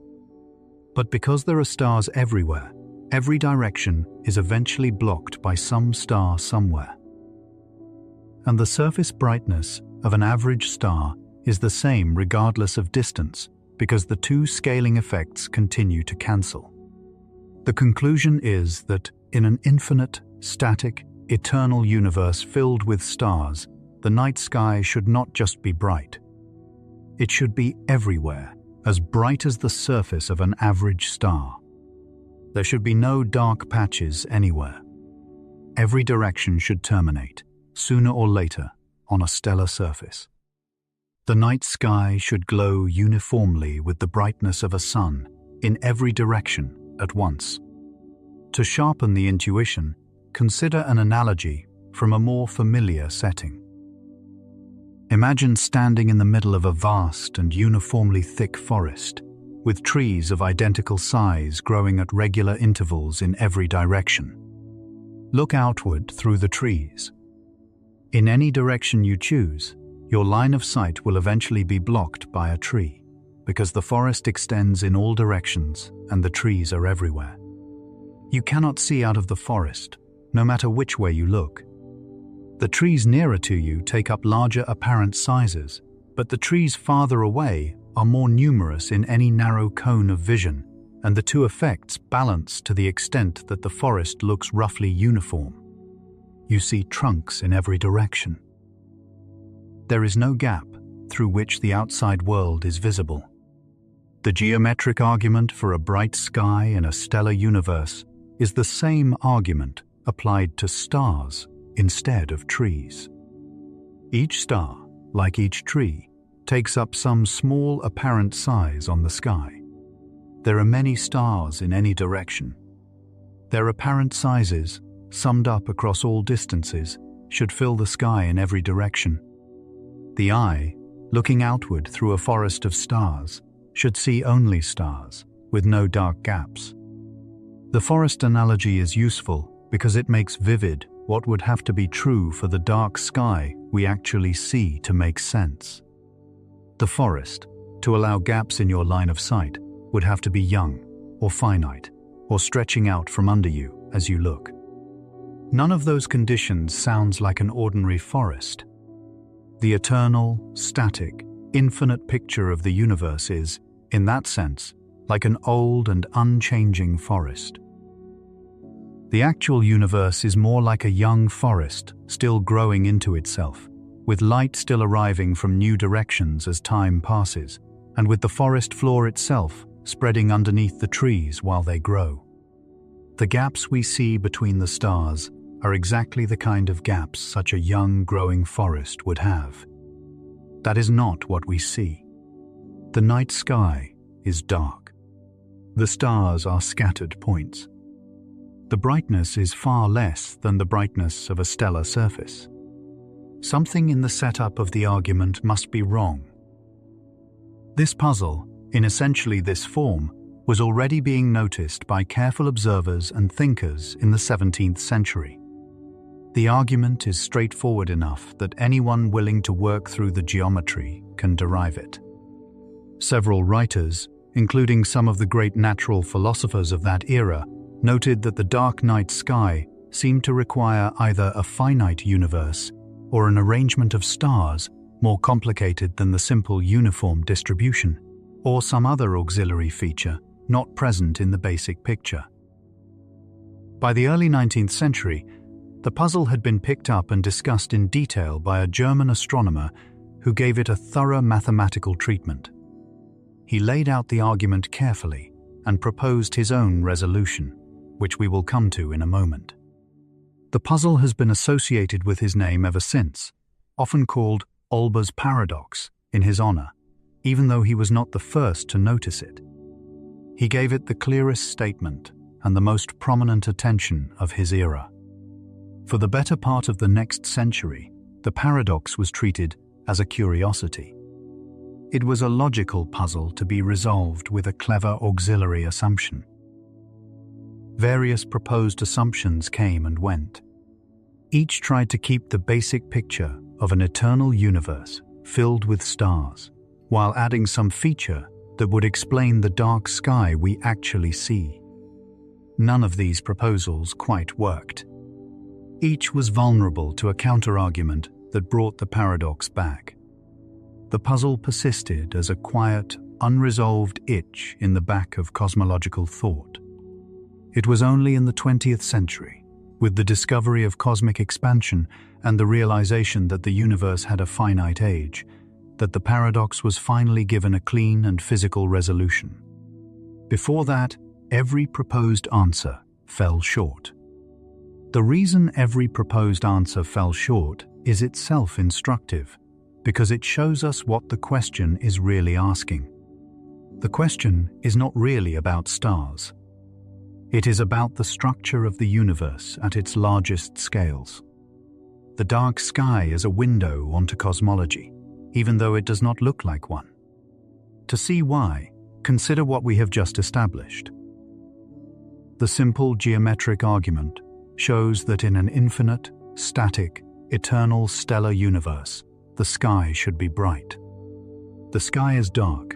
[SPEAKER 1] But because there are stars everywhere, every direction is eventually blocked by some star somewhere. And the surface brightness of an average star is the same regardless of distance, because the 2 scaling effects continue to cancel. The conclusion is that in an infinite, static, eternal universe filled with stars, the night sky should not just be bright. It should be everywhere, as bright as the surface of an average star. There should be no dark patches anywhere. Every direction should terminate, sooner or later, on a stellar surface. The night sky should glow uniformly with the brightness of a sun in every direction at once. To sharpen the intuition, consider an analogy from a more familiar setting. Imagine standing in the middle of a vast and uniformly thick forest, with trees of identical size growing at regular intervals in every direction. Look outward through the trees. In any direction you choose, your line of sight will eventually be blocked by a tree, because the forest extends in all directions and the trees are everywhere. You cannot see out of the forest, no matter which way you look. The trees nearer to you take up larger apparent sizes, but the trees farther away are more numerous in any narrow cone of vision, and the 2 effects balance to the extent that the forest looks roughly uniform. You see trunks in every direction. There is no gap through which the outside world is visible. The geometric argument for a bright sky in a stellar universe is the same argument applied to stars instead of trees. Each star, like each tree, takes up some small apparent size on the sky. There are many stars in any direction. Their apparent sizes, summed up across all distances, should fill the sky in every direction. The eye, looking outward through a forest of stars, should see only stars, with no dark gaps. The forest analogy is useful because it makes vivid what would have to be true for the dark sky we actually see to make sense. The forest, to allow gaps in your line of sight, would have to be young, or finite, or stretching out from under you as you look. None of those conditions sounds like an ordinary forest. The eternal, static, infinite picture of the universe is, in that sense, like an old and unchanging forest. The actual universe is more like a young forest, still growing into itself, with light still arriving from new directions as time passes, and with the forest floor itself spreading underneath the trees while they grow. The gaps we see between the stars are exactly the kind of gaps such a young, growing forest would have. That is not what we see. The night sky is dark. The stars are scattered points. The brightness is far less than the brightness of a stellar surface. Something in the setup of the argument must be wrong. This puzzle, in essentially this form, was already being noticed by careful observers and thinkers in the 17th century. The argument is straightforward enough that anyone willing to work through the geometry can derive it. Several writers, including some of the great natural philosophers of that era, noted that the dark night sky seemed to require either a finite universe or an arrangement of stars more complicated than the simple uniform distribution, or some other auxiliary feature not present in the basic picture. By the early 19th century, the puzzle had been picked up and discussed in detail by a German astronomer who gave it a thorough mathematical treatment. He laid out the argument carefully and proposed his own resolution, which we will come to in a moment. The puzzle has been associated with his name ever since, often called Olber's paradox in his honor, even though he was not the first to notice it. He gave it the clearest statement and the most prominent attention of his era. For the better part of the next century, the paradox was treated as a curiosity. It was a logical puzzle to be resolved with a clever auxiliary assumption. Various proposed assumptions came and went. Each tried to keep the basic picture of an eternal universe filled with stars, while adding some feature that would explain the dark sky we actually see. None of these proposals quite worked. Each was vulnerable to a counter-argument that brought the paradox back. The puzzle persisted as a quiet, unresolved itch in the back of cosmological thought. It was only in the 20th century, with the discovery of cosmic expansion and the realization that the universe had a finite age, that the paradox was finally given a clean and physical resolution. Before that, every proposed answer fell short. The reason every proposed answer fell short is itself instructive, because it shows us what the question is really asking. The question is not really about stars. It is about the structure of the universe at its largest scales. The dark sky is a window onto cosmology, even though it does not look like one. To see why, consider what we have just established. The simple geometric argument shows that in an infinite, static, eternal stellar universe, the sky should be bright. The sky is dark.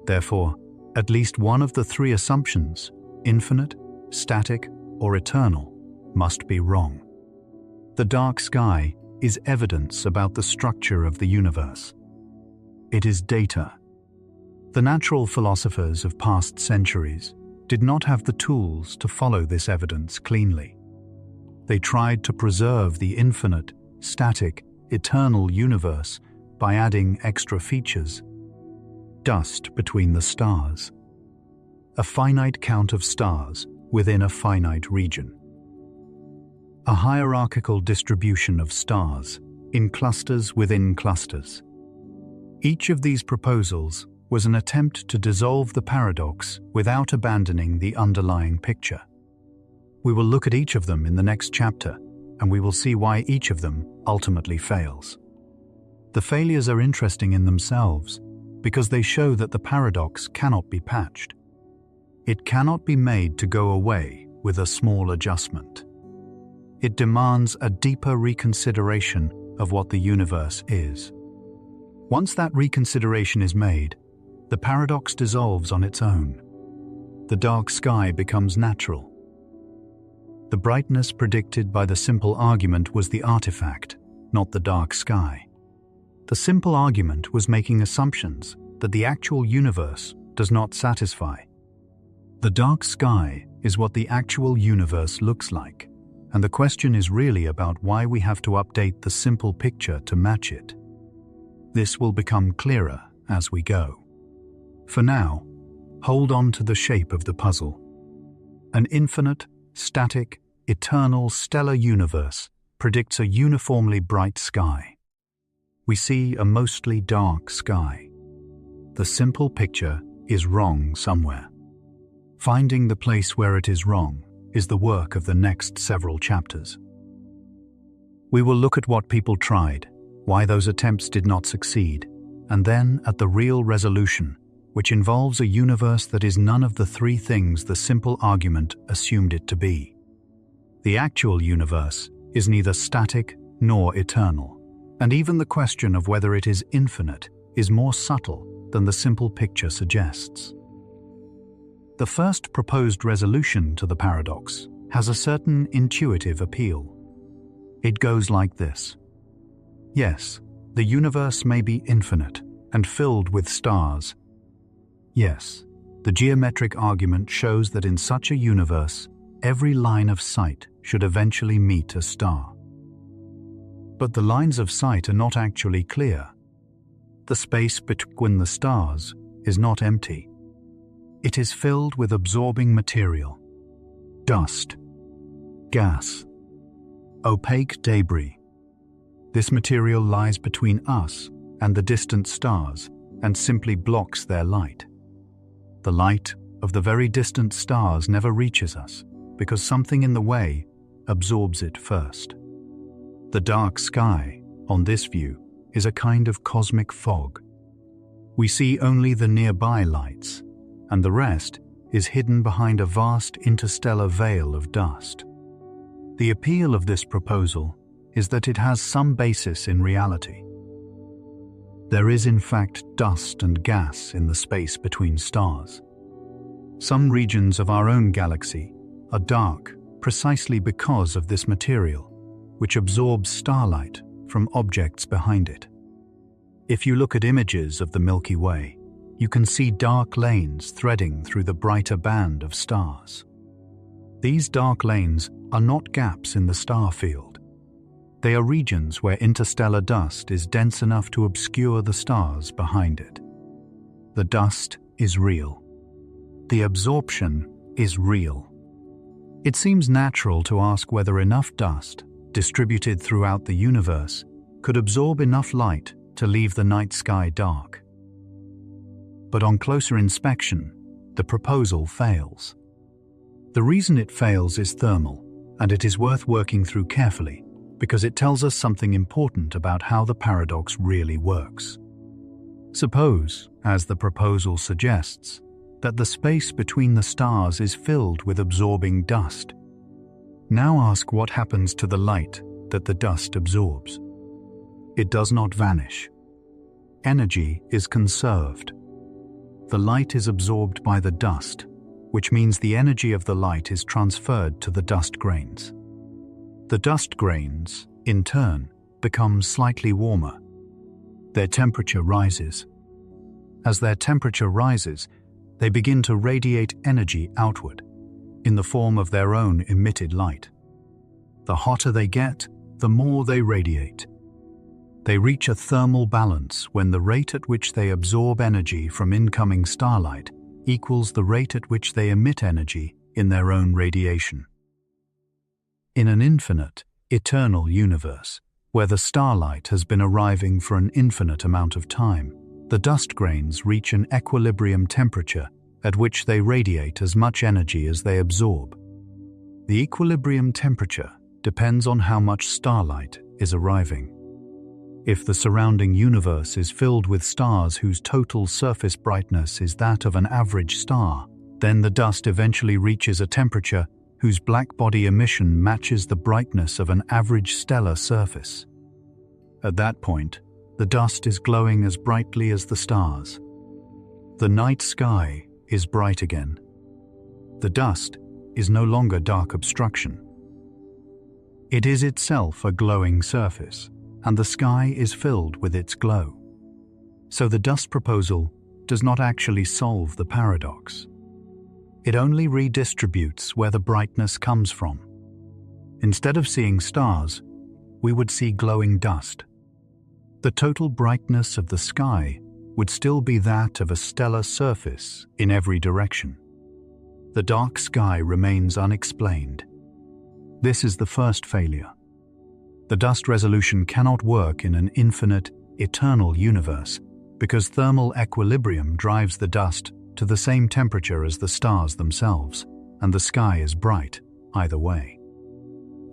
[SPEAKER 1] Therefore, at least one of the three assumptions, infinite, static, or eternal, must be wrong. The dark sky is evidence about the structure of the universe. It is data. The natural philosophers of past centuries did not have the tools to follow this evidence cleanly. They tried to preserve the infinite, static, eternal universe by adding extra features. Dust between the stars. A finite count of stars within a finite region. A hierarchical distribution of stars in clusters within clusters. Each of these proposals was an attempt to dissolve the paradox without abandoning the underlying picture. We will look at each of them in the next chapter, and we will see why each of them ultimately fails. The failures are interesting in themselves, because they show that the paradox cannot be patched. It cannot be made to go away with a small adjustment. It demands a deeper reconsideration of what the universe is. Once that reconsideration is made, the paradox dissolves on its own. The dark sky becomes natural. The brightness predicted by the simple argument was the artifact, not the dark sky. The simple argument was making assumptions that the actual universe does not satisfy. The dark sky is what the actual universe looks like, and the question is really about why we have to update the simple picture to match it. This will become clearer as we go. For now, hold on to the shape of the puzzle. An infinite, static, eternal stellar universe predicts a uniformly bright sky. We see a mostly dark sky. The simple picture is wrong somewhere. Finding the place where it is wrong is the work of the next several chapters. We will look at what people tried, why those attempts did not succeed, and then at the real resolution, which involves a universe that is none of the three things the simple argument assumed it to be. The actual universe is neither static nor eternal, and even the question of whether it is infinite is more subtle than the simple picture suggests. The first proposed resolution to the paradox has a certain intuitive appeal. It goes like this. Yes, the universe may be infinite and filled with stars. Yes, the geometric argument shows that in such a universe, every line of sight should eventually meet a star. But the lines of sight are not actually clear. The space between the stars is not empty. It is filled with absorbing material, dust, gas, opaque debris. This material lies between us and the distant stars and simply blocks their light. The light of the very distant stars never reaches us because something in the way absorbs it first. The dark sky, on this view, is a kind of cosmic fog. We see only the nearby lights, and the rest is hidden behind a vast interstellar veil of dust. The appeal of this proposal is that it has some basis in reality. There is in fact dust and gas in the space between stars. Some regions of our own galaxy are dark precisely because of this material, which absorbs starlight from objects behind it. If you look at images of the Milky Way, you can see dark lanes threading through the brighter band of stars. These dark lanes are not gaps in the star field. They are regions where interstellar dust is dense enough to obscure the stars behind it. The dust is real. The absorption is real. It seems natural to ask whether enough dust, distributed throughout the universe, could absorb enough light to leave the night sky dark. But on closer inspection, the proposal fails. The reason it fails is thermal, and it is worth working through carefully because it tells us something important about how the paradox really works. Suppose, as the proposal suggests, that the space between the stars is filled with absorbing dust. Now ask what happens to the light that the dust absorbs. It does not vanish. Energy is conserved. The light is absorbed by the dust, which means the energy of the light is transferred to the dust grains. The dust grains, in turn, become slightly warmer. Their temperature rises. As their temperature rises, they begin to radiate energy outward, in the form of their own emitted light. The hotter they get, the more they radiate. They reach a thermal balance when the rate at which they absorb energy from incoming starlight equals the rate at which they emit energy in their own radiation. In an infinite, eternal universe, where the starlight has been arriving for an infinite amount of time, the dust grains reach an equilibrium temperature at which they radiate as much energy as they absorb. The equilibrium temperature depends on how much starlight is arriving. If the surrounding universe is filled with stars whose total surface brightness is that of an average star, then the dust eventually reaches a temperature whose blackbody emission matches the brightness of an average stellar surface. At that point, the dust is glowing as brightly as the stars. The night sky is bright again. The dust is no longer dark obstruction. It is itself a glowing surface, and the sky is filled with its glow. So the dust proposal does not actually solve the paradox. It only redistributes where the brightness comes from. Instead of seeing stars, we would see glowing dust. The total brightness of the sky would still be that of a stellar surface in every direction. The dark sky remains unexplained. This is the first failure. The dust resolution cannot work in an infinite, eternal universe because thermal equilibrium drives the dust to the same temperature as the stars themselves, and the sky is bright either way.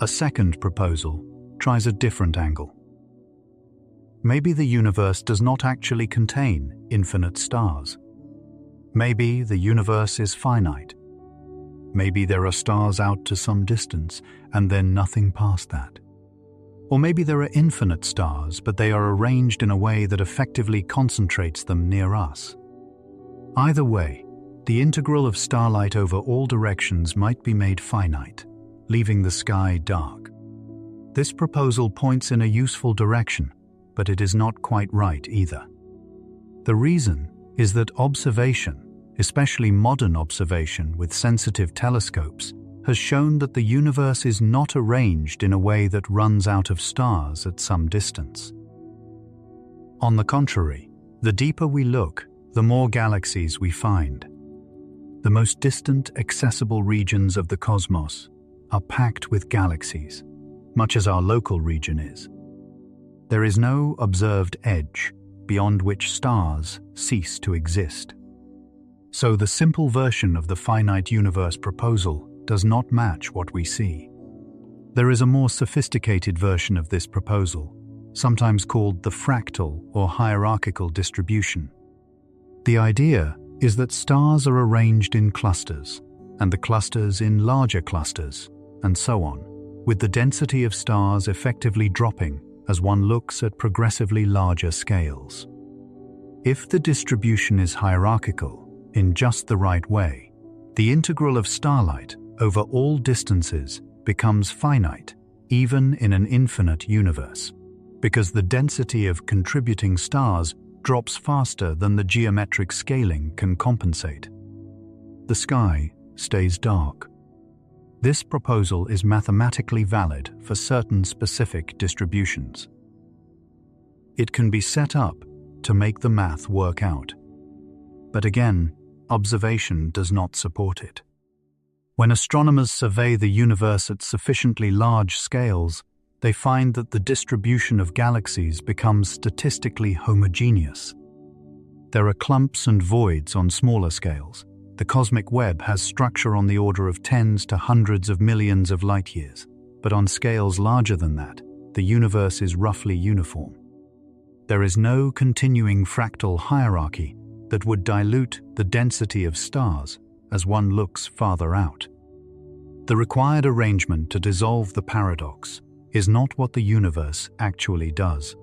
[SPEAKER 1] A second proposal tries a different angle. Maybe the universe does not actually contain infinite stars. Maybe the universe is finite. Maybe there are stars out to some distance, and then nothing past that. Or maybe there are infinite stars, but they are arranged in a way that effectively concentrates them near us. Either way, the integral of starlight over all directions might be made finite, leaving the sky dark. This proposal points in a useful direction, but it is not quite right either. The reason is that observation, especially modern observation with sensitive telescopes, has shown that the universe is not arranged in a way that runs out of stars at some distance. On the contrary, the deeper we look, the more galaxies we find. The most distant accessible regions of the cosmos are packed with galaxies, much as our local region is. There is no observed edge beyond which stars cease to exist. So the simple version of the finite universe proposal does not match what we see. There is a more sophisticated version of this proposal, sometimes called the fractal or hierarchical distribution. The idea is that stars are arranged in clusters, and the clusters in larger clusters, and so on, with the density of stars effectively dropping as one looks at progressively larger scales. If the distribution is hierarchical in just the right way, the integral of starlight over all distances becomes finite, even in an infinite universe, because the density of contributing stars drops faster than the geometric scaling can compensate. The sky stays dark. This proposal is mathematically valid for certain specific distributions. It can be set up to make the math work out. But again, observation does not support it. When astronomers survey the universe at sufficiently large scales, they find that the distribution of galaxies becomes statistically homogeneous. There are clumps and voids on smaller scales. The cosmic web has structure on the order of tens to hundreds of millions of light-years, but on scales larger than that, the universe is roughly uniform. There is no continuing fractal hierarchy that would dilute the density of stars as one looks farther out. The required arrangement to dissolve the paradox is not what the universe actually does.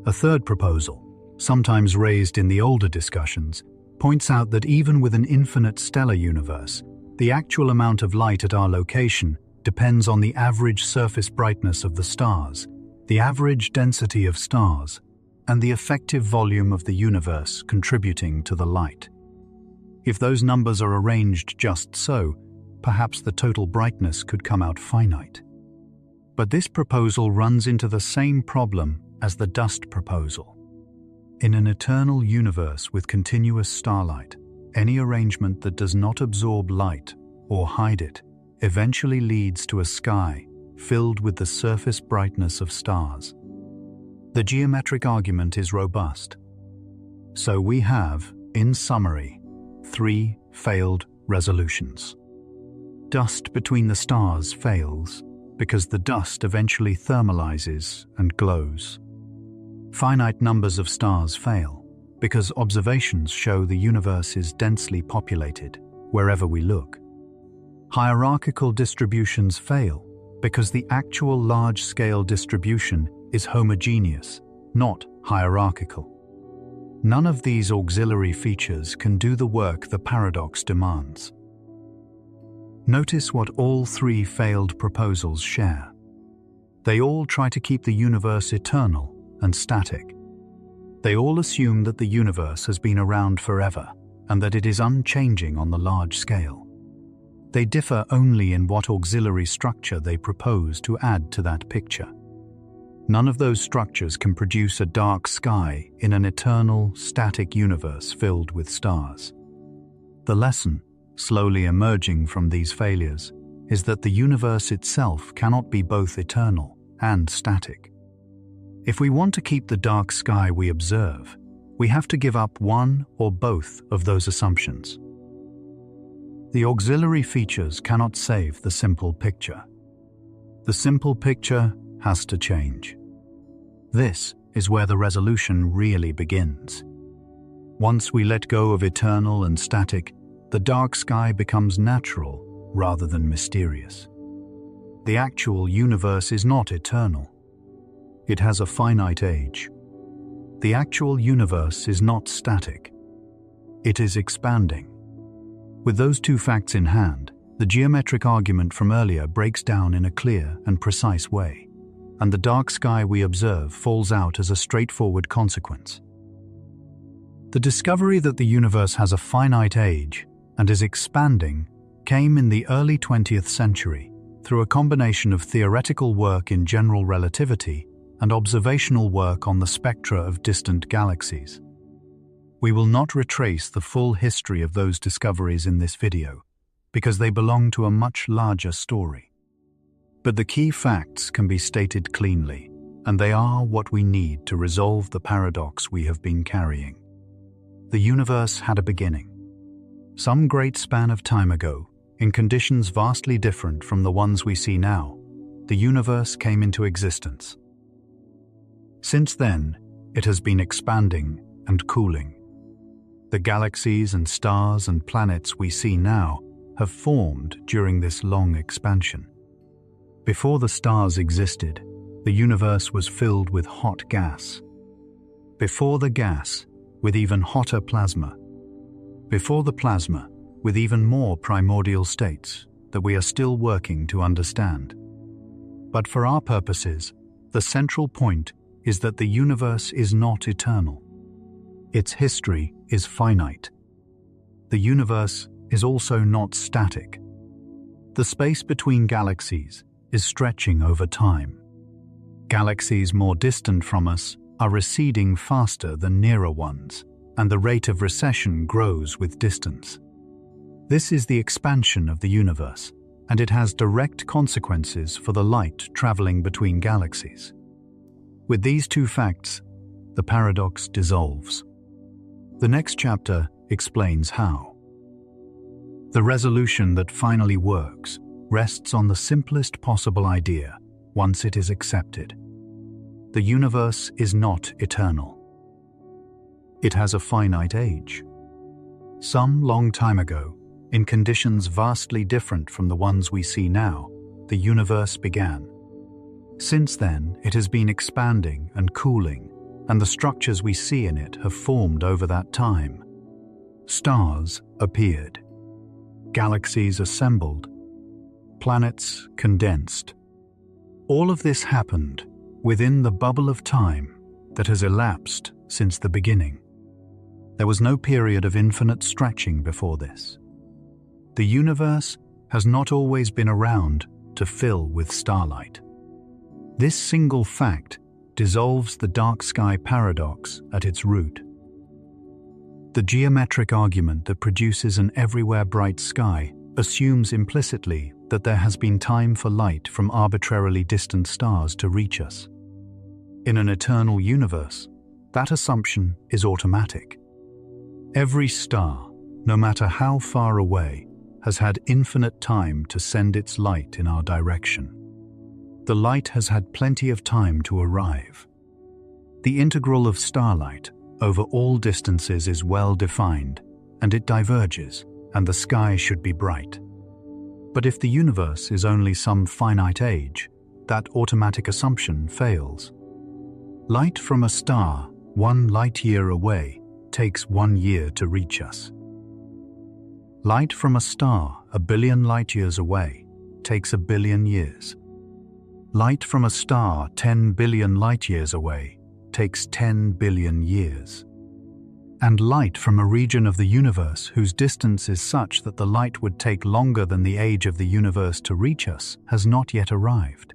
[SPEAKER 1] A third proposal, sometimes raised in the older discussions, points out that even with an infinite stellar universe, the actual amount of light at our location depends on the average surface brightness of the stars, the average density of stars, and the effective volume of the universe contributing to the light. If those numbers are arranged just so, perhaps the total brightness could come out finite. But this proposal runs into the same problem as the dust proposal. In an eternal universe with continuous starlight, any arrangement that does not absorb light or hide it eventually leads to a sky filled with the surface brightness of stars. The geometric argument is robust. So we have, in summary, 3 failed resolutions. Dust between the stars fails. because the dust eventually thermalizes and glows. Finite numbers of stars fail because observations show the universe is densely populated wherever we look. Hierarchical distributions fail because the actual large-scale distribution is homogeneous, not hierarchical. None of these auxiliary features can do the work the paradox demands. Notice what all three failed proposals share. They all try to keep the universe eternal and static. They all assume that the universe has been around forever and that it is unchanging on the large scale. They differ only in what auxiliary structure they propose to add to that picture. None of those structures can produce a dark sky in an eternal, static universe filled with stars. The lesson, slowly emerging from these failures, is that the universe itself cannot be both eternal and static. If we want to keep the dark sky we observe, we have to give up one or both of those assumptions. The auxiliary features cannot save the simple picture. The simple picture has to change. This is where the resolution really begins. Once we let go of eternal and static, the dark sky becomes natural rather than mysterious. The actual universe is not eternal. It has a finite age. The actual universe is not static. It is expanding. With those two facts in hand, the geometric argument from earlier breaks down in a clear and precise way, and the dark sky we observe falls out as a straightforward consequence. The discovery that the universe has a finite age and is expanding came in the early 20th century through a combination of theoretical work in general relativity and observational work on the spectra of distant galaxies. We will not retrace the full history of those discoveries in this video, because they belong to a much larger story. But the key facts can be stated cleanly, and they are what we need to resolve the paradox we have been carrying. The universe had a beginning. Some great span of time ago, in conditions vastly different from the ones we see now, the universe came into existence. Since then, it has been expanding and cooling. The galaxies and stars and planets we see now have formed during this long expansion. Before the stars existed, the universe was filled with hot gas. Before the gas, with even hotter plasma. Before the plasma, with even more primordial states that we are still working to understand. But for our purposes, the central point is that the universe is not eternal. Its history is finite. The universe is also not static. The space between galaxies is stretching over time. Galaxies more distant from us are receding faster than nearer ones, and the rate of recession grows with distance. This is the expansion of the universe, and it has direct consequences for the light traveling between galaxies. With these two facts, the paradox dissolves. The next chapter explains how. The resolution that finally works rests on the simplest possible idea once it is accepted. The universe is not eternal. It has a finite age. Some long time ago, in conditions vastly different from the ones we see now, the universe began. Since then, it has been expanding and cooling, and the structures we see in it have formed over that time. Stars appeared. Galaxies assembled. Planets condensed. All of this happened within the bubble of time that has elapsed since the beginning. There was no period of infinite stretching before this. The universe has not always been around to fill with starlight. This single fact dissolves the dark sky paradox at its root. The geometric argument that produces an everywhere bright sky assumes implicitly that there has been time for light from arbitrarily distant stars to reach us. In an eternal universe, that assumption is automatic. Every star, no matter how far away, has had infinite time to send its light in our direction. the light has had plenty of time to arrive. The integral of starlight over all distances is well defined, and it diverges, and the sky should be bright. But if the universe is only some finite age, that automatic assumption fails. Light from a star 1 light-year away takes 1 year to reach us. Light from a star 1 billion light-years away takes 1 billion years. Light from a star 10 billion light-years away takes 10 billion years. And light from a region of the universe whose distance is such that the light would take longer than the age of the universe to reach us has not yet arrived.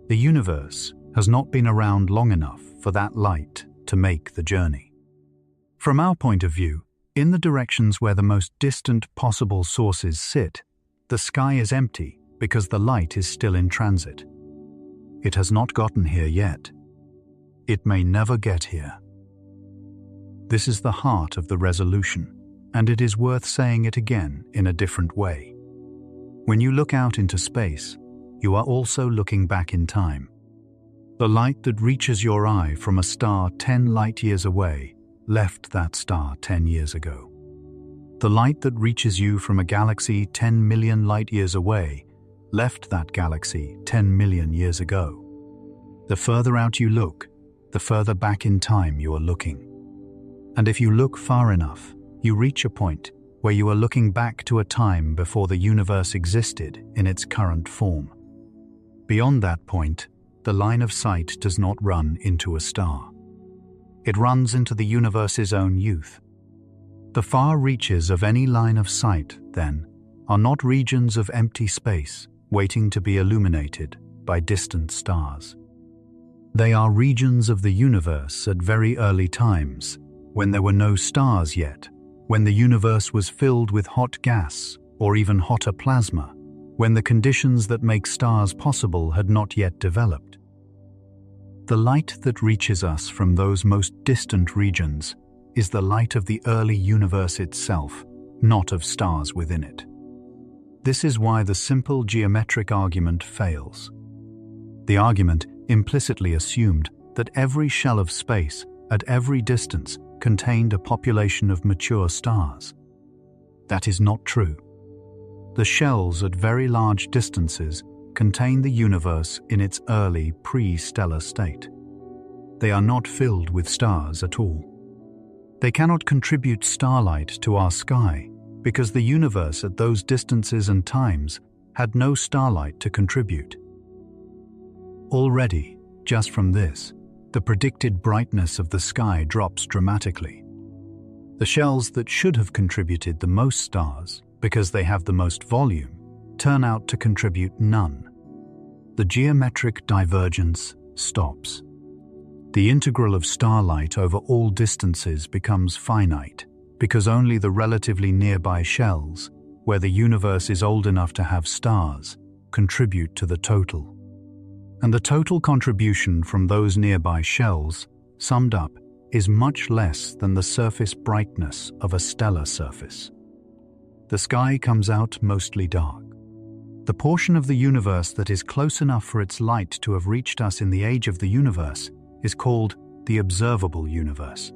[SPEAKER 1] The universe has not been around long enough for that light to make the journey. From our point of view, in the directions where the most distant possible sources sit, the sky is empty because the light is still in transit. It has not gotten here yet. It may never get here. This is the heart of the resolution, and it is worth saying it again in a different way. When you look out into space, you are also looking back in time. The light that reaches your eye from a star 10 light-years away left that star 10 years ago. The light that reaches you from a galaxy 10 million light-years away left that galaxy 10 million years ago. The further out you look, the further back in time you are looking. And if you look far enough, you reach a point where you are looking back to a time before the universe existed in its current form. Beyond that point, the line of sight does not run into a star. It runs into the universe's own youth. The far reaches of any line of sight, then, are not regions of empty space waiting to be illuminated by distant stars. They are regions of the universe at very early times, when there were no stars yet, when the universe was filled with hot gas or even hotter plasma, when the conditions that make stars possible had not yet developed. The light that reaches us from those most distant regions is the light of the early universe itself, not of stars within it. This is why the simple geometric argument fails. The argument implicitly assumed that every shell of space at every distance contained a population of mature stars. That is not true. The shells at very large distances contain the universe in its early pre-stellar state. They are not filled with stars at all. They cannot contribute starlight to our sky because the universe at those distances and times had no starlight to contribute. Already, just from this, the predicted brightness of the sky drops dramatically. The shells that should have contributed the most stars, because they have the most volume, turn out to contribute none. The geometric divergence stops. The integral of starlight over all distances becomes finite, because only the relatively nearby shells, where the universe is old enough to have stars, contribute to the total. And the total contribution from those nearby shells, summed up, is much less than the surface brightness of a stellar surface. The sky comes out mostly dark. The portion of the universe that is close enough for its light to have reached us in the age of the universe is called the observable universe.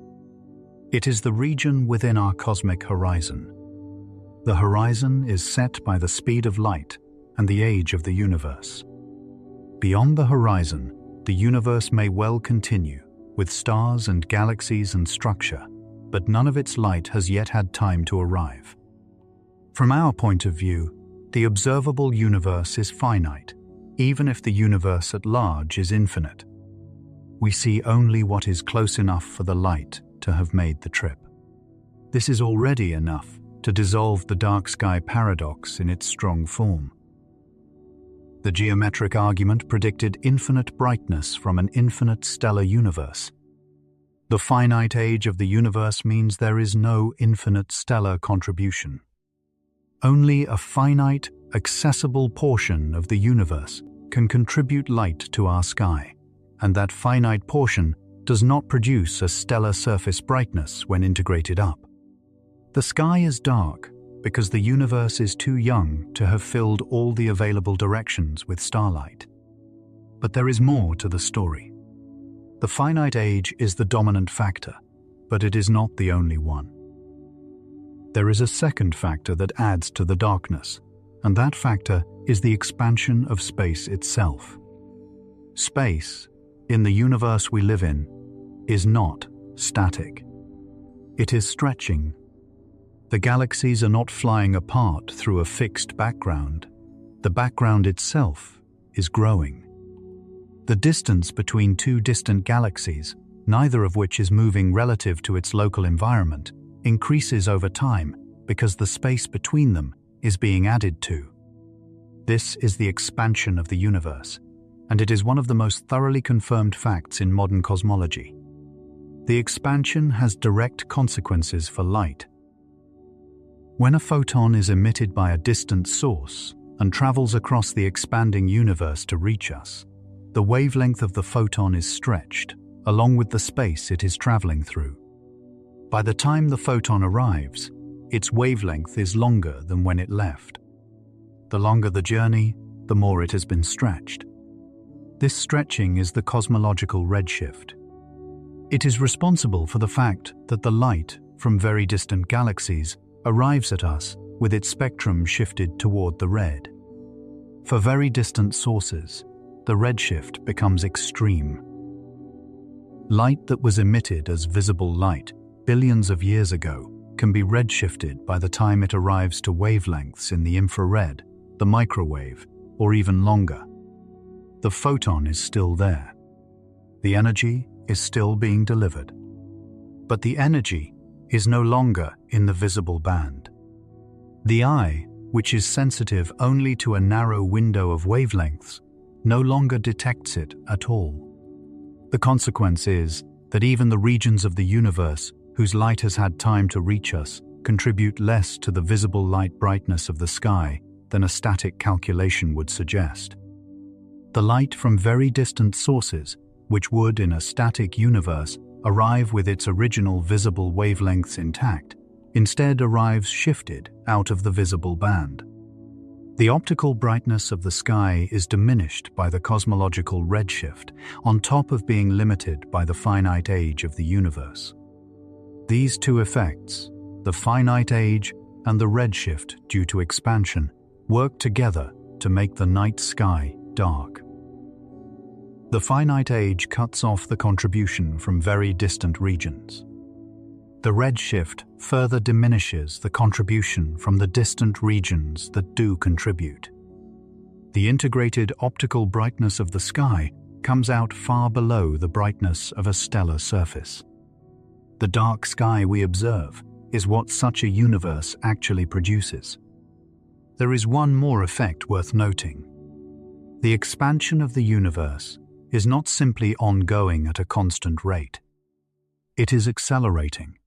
[SPEAKER 1] It is the region within our cosmic horizon. The horizon is set by the speed of light and the age of the universe. Beyond the horizon, the universe may well continue, with stars and galaxies and structure, but none of its light has yet had time to arrive. From our point of view, the observable universe is finite, even if the universe at large is infinite. We see only what is close enough for the light to have made the trip. This is already enough to dissolve the dark sky paradox in its strong form. The geometric argument predicted infinite brightness from an infinite stellar universe. The finite age of the universe means there is no infinite stellar contribution. Only a finite, accessible portion of the universe can contribute light to our sky, and that finite portion does not produce a stellar surface brightness when integrated up. The sky is dark because the universe is too young to have filled all the available directions with starlight. But there is more to the story. The finite age is the dominant factor, but it is not the only one. There is a second factor that adds to the darkness, and that factor is the expansion of space itself. Space, in the universe we live in, is not static. It is stretching. The galaxies are not flying apart through a fixed background. The background itself is growing. The distance between two distant galaxies, neither of which is moving relative to its local environment, increases over time because the space between them is being added to. This is the expansion of the universe, and it is one of the most thoroughly confirmed facts in modern cosmology. The expansion has direct consequences for light. When a photon is emitted by a distant source and travels across the expanding universe to reach us, the wavelength of the photon is stretched, along with the space it is traveling through. By the time the photon arrives, its wavelength is longer than when it left. The longer the journey, the more it has been stretched. This stretching is the cosmological redshift. It is responsible for the fact that the light from very distant galaxies arrives at us with its spectrum shifted toward the red. For very distant sources, the redshift becomes extreme. Light that was emitted as visible light billions of years ago can be redshifted by the time it arrives to wavelengths in the infrared, the microwave, or even longer. The photon is still there. The energy is still being delivered. But the energy is no longer in the visible band. The eye, which is sensitive only to a narrow window of wavelengths, no longer detects it at all. The consequence is that even the regions of the universe whose light has had time to reach us contribute less to the visible light brightness of the sky than a static calculation would suggest. The light from very distant sources, which would in a static universe arrive with its original visible wavelengths intact, instead arrives shifted out of the visible band. The optical brightness of the sky is diminished by the cosmological redshift, on top of being limited by the finite age of the universe. These two effects, the finite age and the redshift due to expansion, work together to make the night sky dark. The finite age cuts off the contribution from very distant regions. The redshift further diminishes the contribution from the distant regions that do contribute. The integrated optical brightness of the sky comes out far below the brightness of a stellar surface. The dark sky we observe is what such a universe actually produces. There is one more effect worth noting. The expansion of the universe is not simply ongoing at a constant rate. It is accelerating.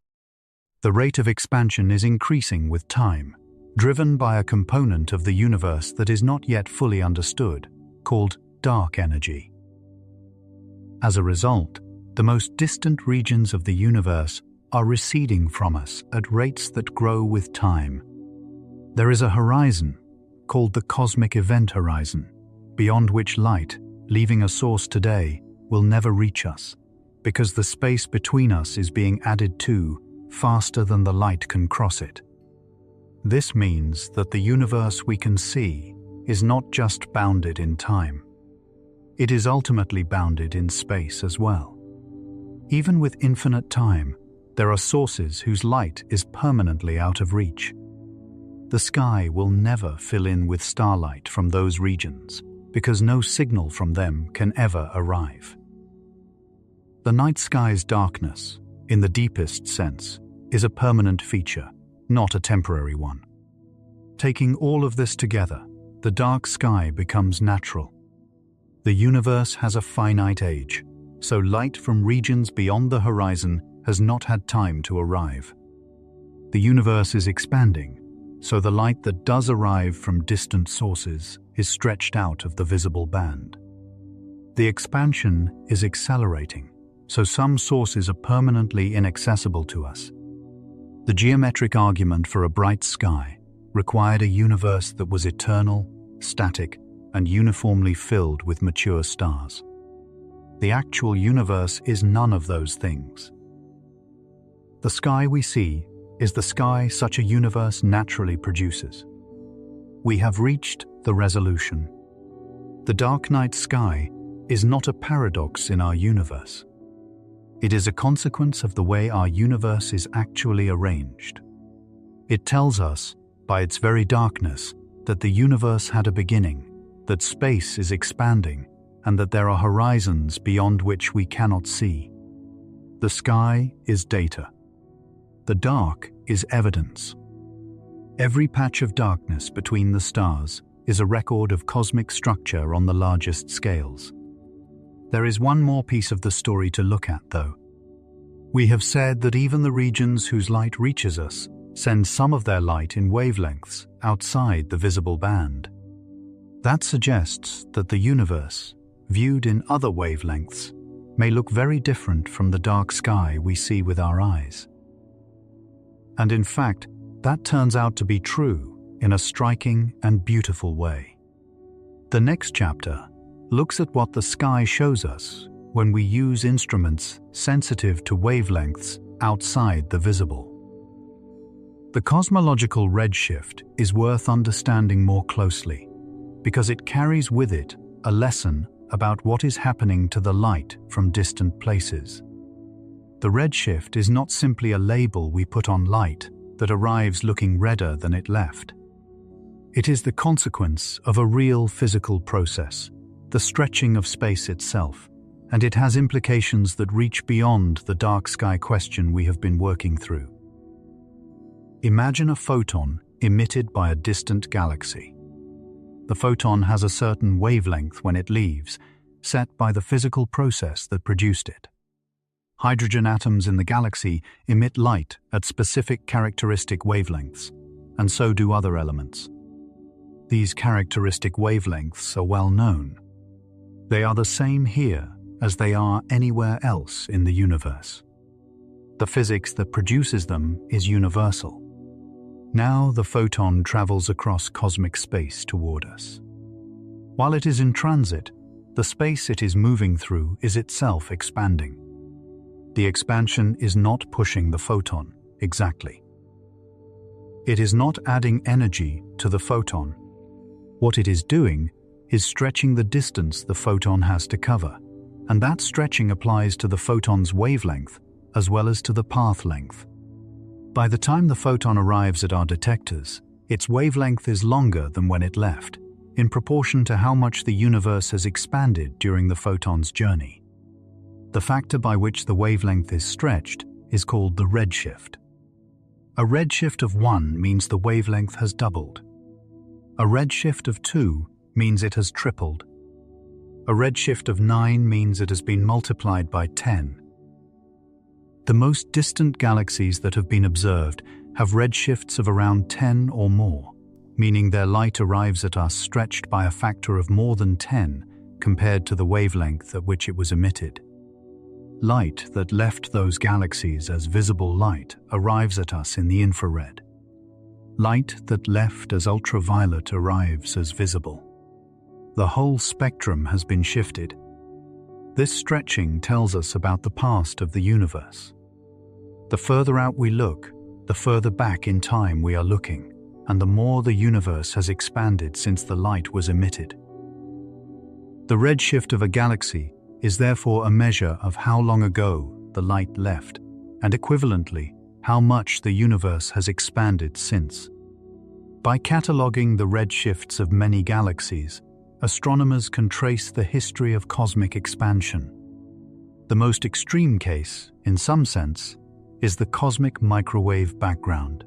[SPEAKER 1] The rate of expansion is increasing with time, driven by a component of the universe that is not yet fully understood, called dark energy. As a result, the most distant regions of the universe are receding from us at rates that grow with time. There is a horizon, called the cosmic event horizon, beyond which light, leaving a source today, will never reach us, because the space between us is being added to faster than the light can cross it. This means that the universe we can see is not just bounded in time. It is ultimately bounded in space as well. Even with infinite time, there are sources whose light is permanently out of reach. The sky will never fill in with starlight from those regions, because no signal from them can ever arrive. The night sky's darkness, in the deepest sense, is a permanent feature, not a temporary one. Taking all of this together, the dark sky becomes natural. The universe has a finite age, so light from regions beyond the horizon has not had time to arrive. The universe is expanding, so the light that does arrive from distant sources is stretched out of the visible band. The expansion is accelerating, so some sources are permanently inaccessible to us. The geometric argument for a bright sky required a universe that was eternal, static, and uniformly filled with mature stars. The actual universe is none of those things. The sky we see is the sky such a universe naturally produces. We have reached the resolution. The dark night sky is not a paradox in our universe. It is a consequence of the way our universe is actually arranged. It tells us, by its very darkness, that the universe had a beginning, that space is expanding, and that there are horizons beyond which we cannot see. The sky is data. The dark is evidence. Every patch of darkness between the stars is a record of cosmic structure on the largest scales. There is one more piece of the story to look at, though. We have said that even the regions whose light reaches us send some of their light in wavelengths outside the visible band. That suggests that the universe, viewed in other wavelengths, may look very different from the dark sky we see with our eyes. And in fact, that turns out to be true in a striking and beautiful way. The next chapter looks at what the sky shows us when we use instruments sensitive to wavelengths outside the visible. The cosmological redshift is worth understanding more closely because it carries with it a lesson about what is happening to the light from distant places. The redshift is not simply a label we put on light that arrives looking redder than it left. It is the consequence of a real physical process, the stretching of space itself, and it has implications that reach beyond the dark sky question we have been working through. Imagine a photon emitted by a distant galaxy. The photon has a certain wavelength when it leaves, set by the physical process that produced it. Hydrogen atoms in the galaxy emit light at specific characteristic wavelengths, and so do other elements. These characteristic wavelengths are well known. They are the same here as they are anywhere else in the universe. The physics that produces them is universal. Now the photon travels across cosmic space toward us. While it is in transit, the space it is moving through is itself expanding. The expansion is not pushing the photon, exactly. It is not adding energy to the photon. What it is doing is stretching the distance the photon has to cover, and that stretching applies to the photon's wavelength as well as to the path length. By the time the photon arrives at our detectors, its wavelength is longer than when it left, in proportion to how much the universe has expanded during the photon's journey. The factor by which the wavelength is stretched is called the redshift. A redshift of 1 means the wavelength has doubled. A redshift of 2 means it has tripled. A redshift of 9 means it has been multiplied by 10. The most distant galaxies that have been observed have redshifts of around 10 or more, meaning their light arrives at us stretched by a factor of more than 10 compared to the wavelength at which it was emitted. Light that left those galaxies as visible light arrives at us in the infrared. Light that left as ultraviolet arrives as visible. The whole spectrum has been shifted. This stretching tells us about the past of the universe. The further out we look, the further back in time we are looking, and the more the universe has expanded since the light was emitted. The redshift of a galaxy is therefore a measure of how long ago the light left, and equivalently, how much the universe has expanded since. By cataloguing the redshifts of many galaxies, astronomers can trace the history of cosmic expansion. The most extreme case, in some sense, is the cosmic microwave background.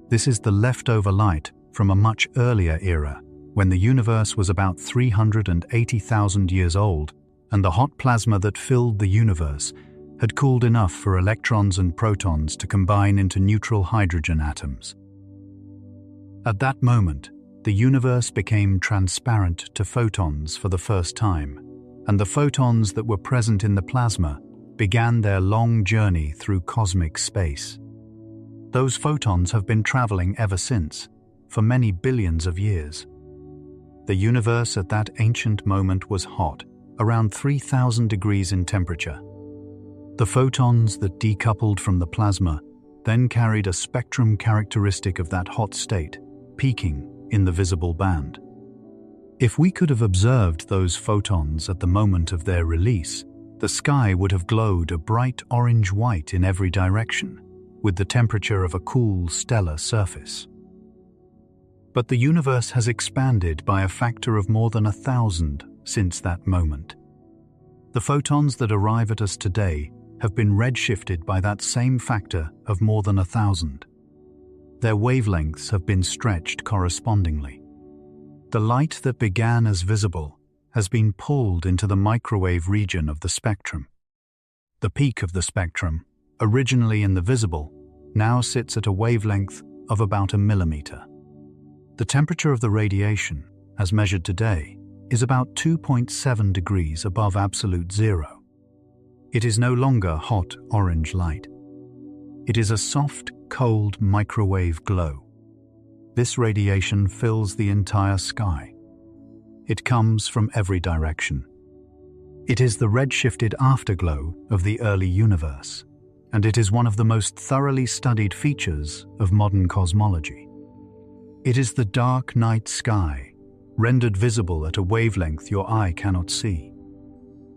[SPEAKER 1] This is the leftover light from a much earlier era, when the universe was about 380,000 years old, and the hot plasma that filled the universe had cooled enough for electrons and protons to combine into neutral hydrogen atoms. At that moment, the universe became transparent to photons for the first time, and the photons that were present in the plasma began their long journey through cosmic space. Those photons have been traveling ever since, for many billions of years. The universe at that ancient moment was hot, around 3,000 degrees in temperature. The photons that decoupled from the plasma then carried a spectrum characteristic of that hot state, peaking in the visible band. If we could have observed those photons at the moment of their release, the sky would have glowed a bright orange-white in every direction, with the temperature of a cool stellar surface. But the universe has expanded by a factor of more than 1,000 since that moment. The photons that arrive at us today have been redshifted by that same factor of more than 1,000. Their wavelengths have been stretched correspondingly. The light that began as visible has been pulled into the microwave region of the spectrum. The peak of the spectrum, originally in the visible, now sits at a wavelength of about 1 millimeter. The temperature of the radiation, as measured today, is about 2.7 degrees above absolute zero. It is no longer hot orange light. It is a soft, cold microwave glow. This radiation fills the entire sky. It comes from every direction. It is the redshifted afterglow of the early universe, and it is one of the most thoroughly studied features of modern cosmology. It is the dark night sky, rendered visible at a wavelength your eye cannot see.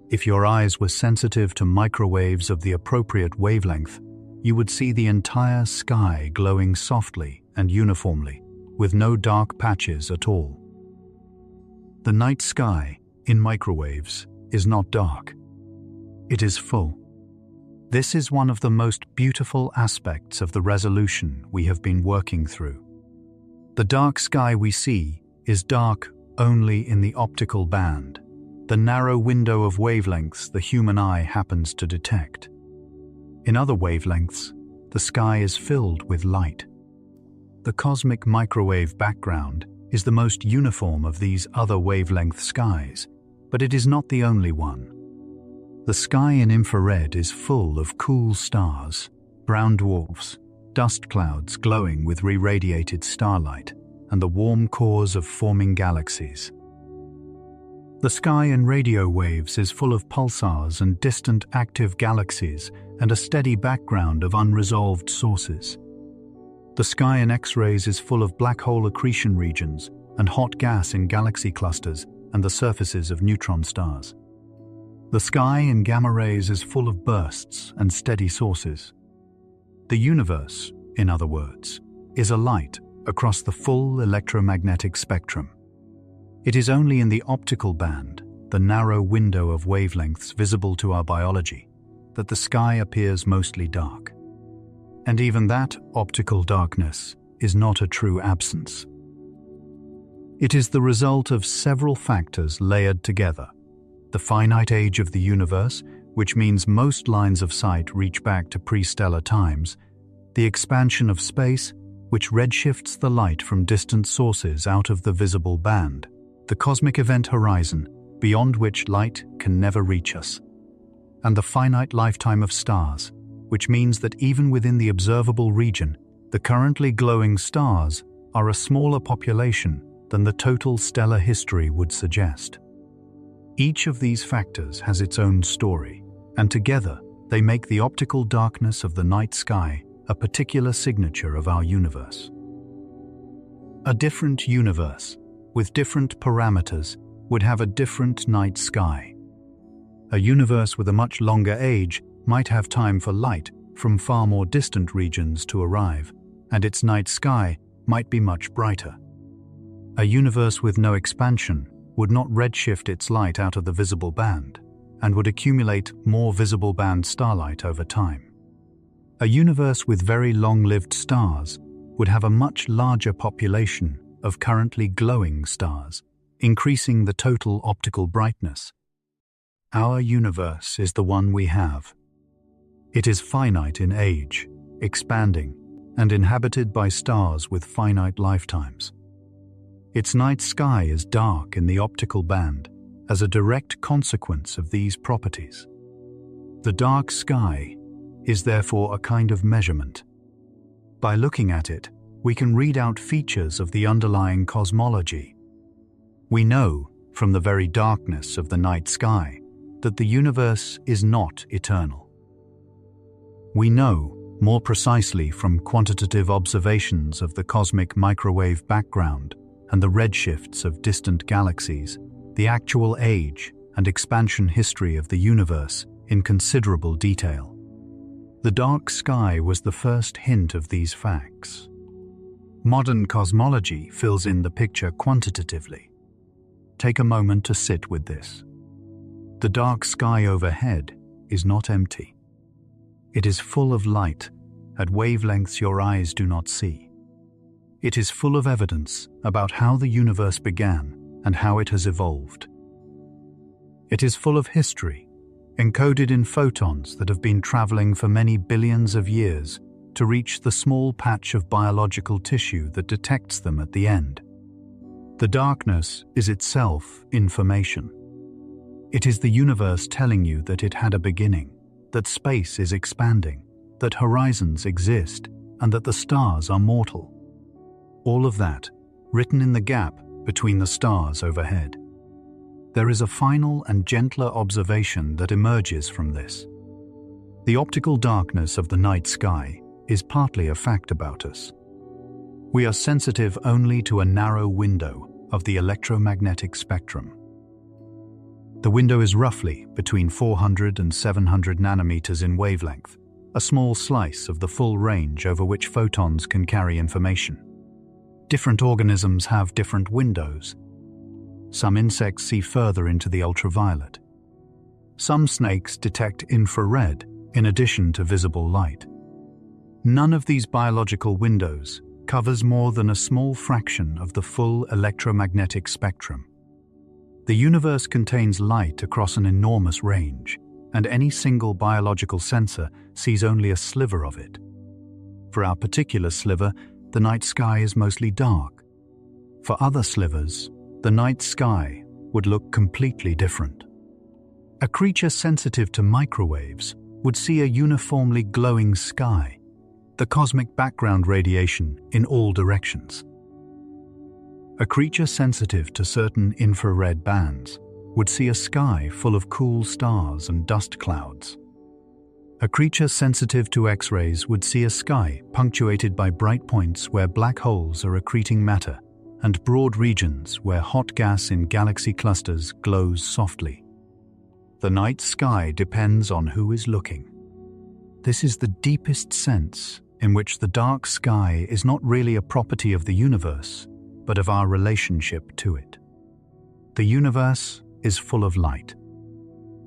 [SPEAKER 1] If your eyes were sensitive to microwaves of the appropriate wavelength, you would see the entire sky glowing softly and uniformly, with no dark patches at all. The night sky, in microwaves, is not dark. It is full. This is one of the most beautiful aspects of the resolution we have been working through. The dark sky we see is dark only in the optical band, the narrow window of wavelengths the human eye happens to detect. In other wavelengths, the sky is filled with light. The cosmic microwave background is the most uniform of these other wavelength skies, but it is not the only one. The sky in infrared is full of cool stars, brown dwarfs, dust clouds glowing with re-radiated starlight, and the warm cores of forming galaxies. The sky in radio waves is full of pulsars and distant active galaxies and a steady background of unresolved sources. The sky in X-rays is full of black hole accretion regions and hot gas in galaxy clusters and the surfaces of neutron stars. The sky in gamma rays is full of bursts and steady sources. The universe, in other words, is a light across the full electromagnetic spectrum. It is only in the optical band, the narrow window of wavelengths visible to our biology, that the sky appears mostly dark. And even that optical darkness is not a true absence. It is the result of several factors layered together. The finite age of the universe, which means most lines of sight reach back to pre-stellar times, the expansion of space, which redshifts the light from distant sources out of the visible band, the cosmic event horizon, beyond which light can never reach us, and the finite lifetime of stars, which means that even within the observable region, the currently glowing stars are a smaller population than the total stellar history would suggest. Each of these factors has its own story, and together they make the optical darkness of the night sky a particular signature of our universe. A different universe, with different parameters, would have a different night sky. A universe with a much longer age might have time for light from far more distant regions to arrive, and its night sky might be much brighter. A universe with no expansion would not redshift its light out of the visible band, and would accumulate more visible band starlight over time. A universe with very long-lived stars would have a much larger population of currently glowing stars, increasing the total optical brightness. Our universe is the one we have. It is finite in age, expanding, and inhabited by stars with finite lifetimes. Its night sky is dark in the optical band as a direct consequence of these properties. The dark sky is therefore a kind of measurement. By looking at it, we can read out features of the underlying cosmology. We know, from the very darkness of the night sky, that the universe is not eternal. We know, more precisely from quantitative observations of the cosmic microwave background and the redshifts of distant galaxies, the actual age and expansion history of the universe in considerable detail. The dark sky was the first hint of these facts. Modern cosmology fills in the picture quantitatively. Take a moment to sit with this. The dark sky overhead is not empty. It is full of light at wavelengths your eyes do not see. It is full of evidence about how the universe began and how it has evolved. It is full of history, encoded in photons that have been traveling for many billions of years to reach the small patch of biological tissue that detects them at the end. The darkness is itself information. It is the universe telling you that it had a beginning, that space is expanding, that horizons exist, and that the stars are mortal. All of that, written in the gap between the stars overhead. There is a final and gentler observation that emerges from this. The optical darkness of the night sky is partly a fact about us. We are sensitive only to a narrow window of the electromagnetic spectrum. The window is roughly between 400 and 700 nanometers in wavelength, a small slice of the full range over which photons can carry information. Different organisms have different windows. Some insects see further into the ultraviolet. Some snakes detect infrared in addition to visible light. None of these biological windows covers more than a small fraction of the full electromagnetic spectrum. The universe contains light across an enormous range, and any single biological sensor sees only a sliver of it. For our particular sliver, the night sky is mostly dark. For other slivers, the night sky would look completely different. A creature sensitive to microwaves would see a uniformly glowing sky, the cosmic background radiation in all directions. A creature sensitive to certain infrared bands would see a sky full of cool stars and dust clouds. A creature sensitive to X-rays would see a sky punctuated by bright points where black holes are accreting matter and broad regions where hot gas in galaxy clusters glows softly. The night sky depends on who is looking. This is the deepest sense in which the dark sky is not really a property of the universe, but of our relationship to it. The universe is full of light.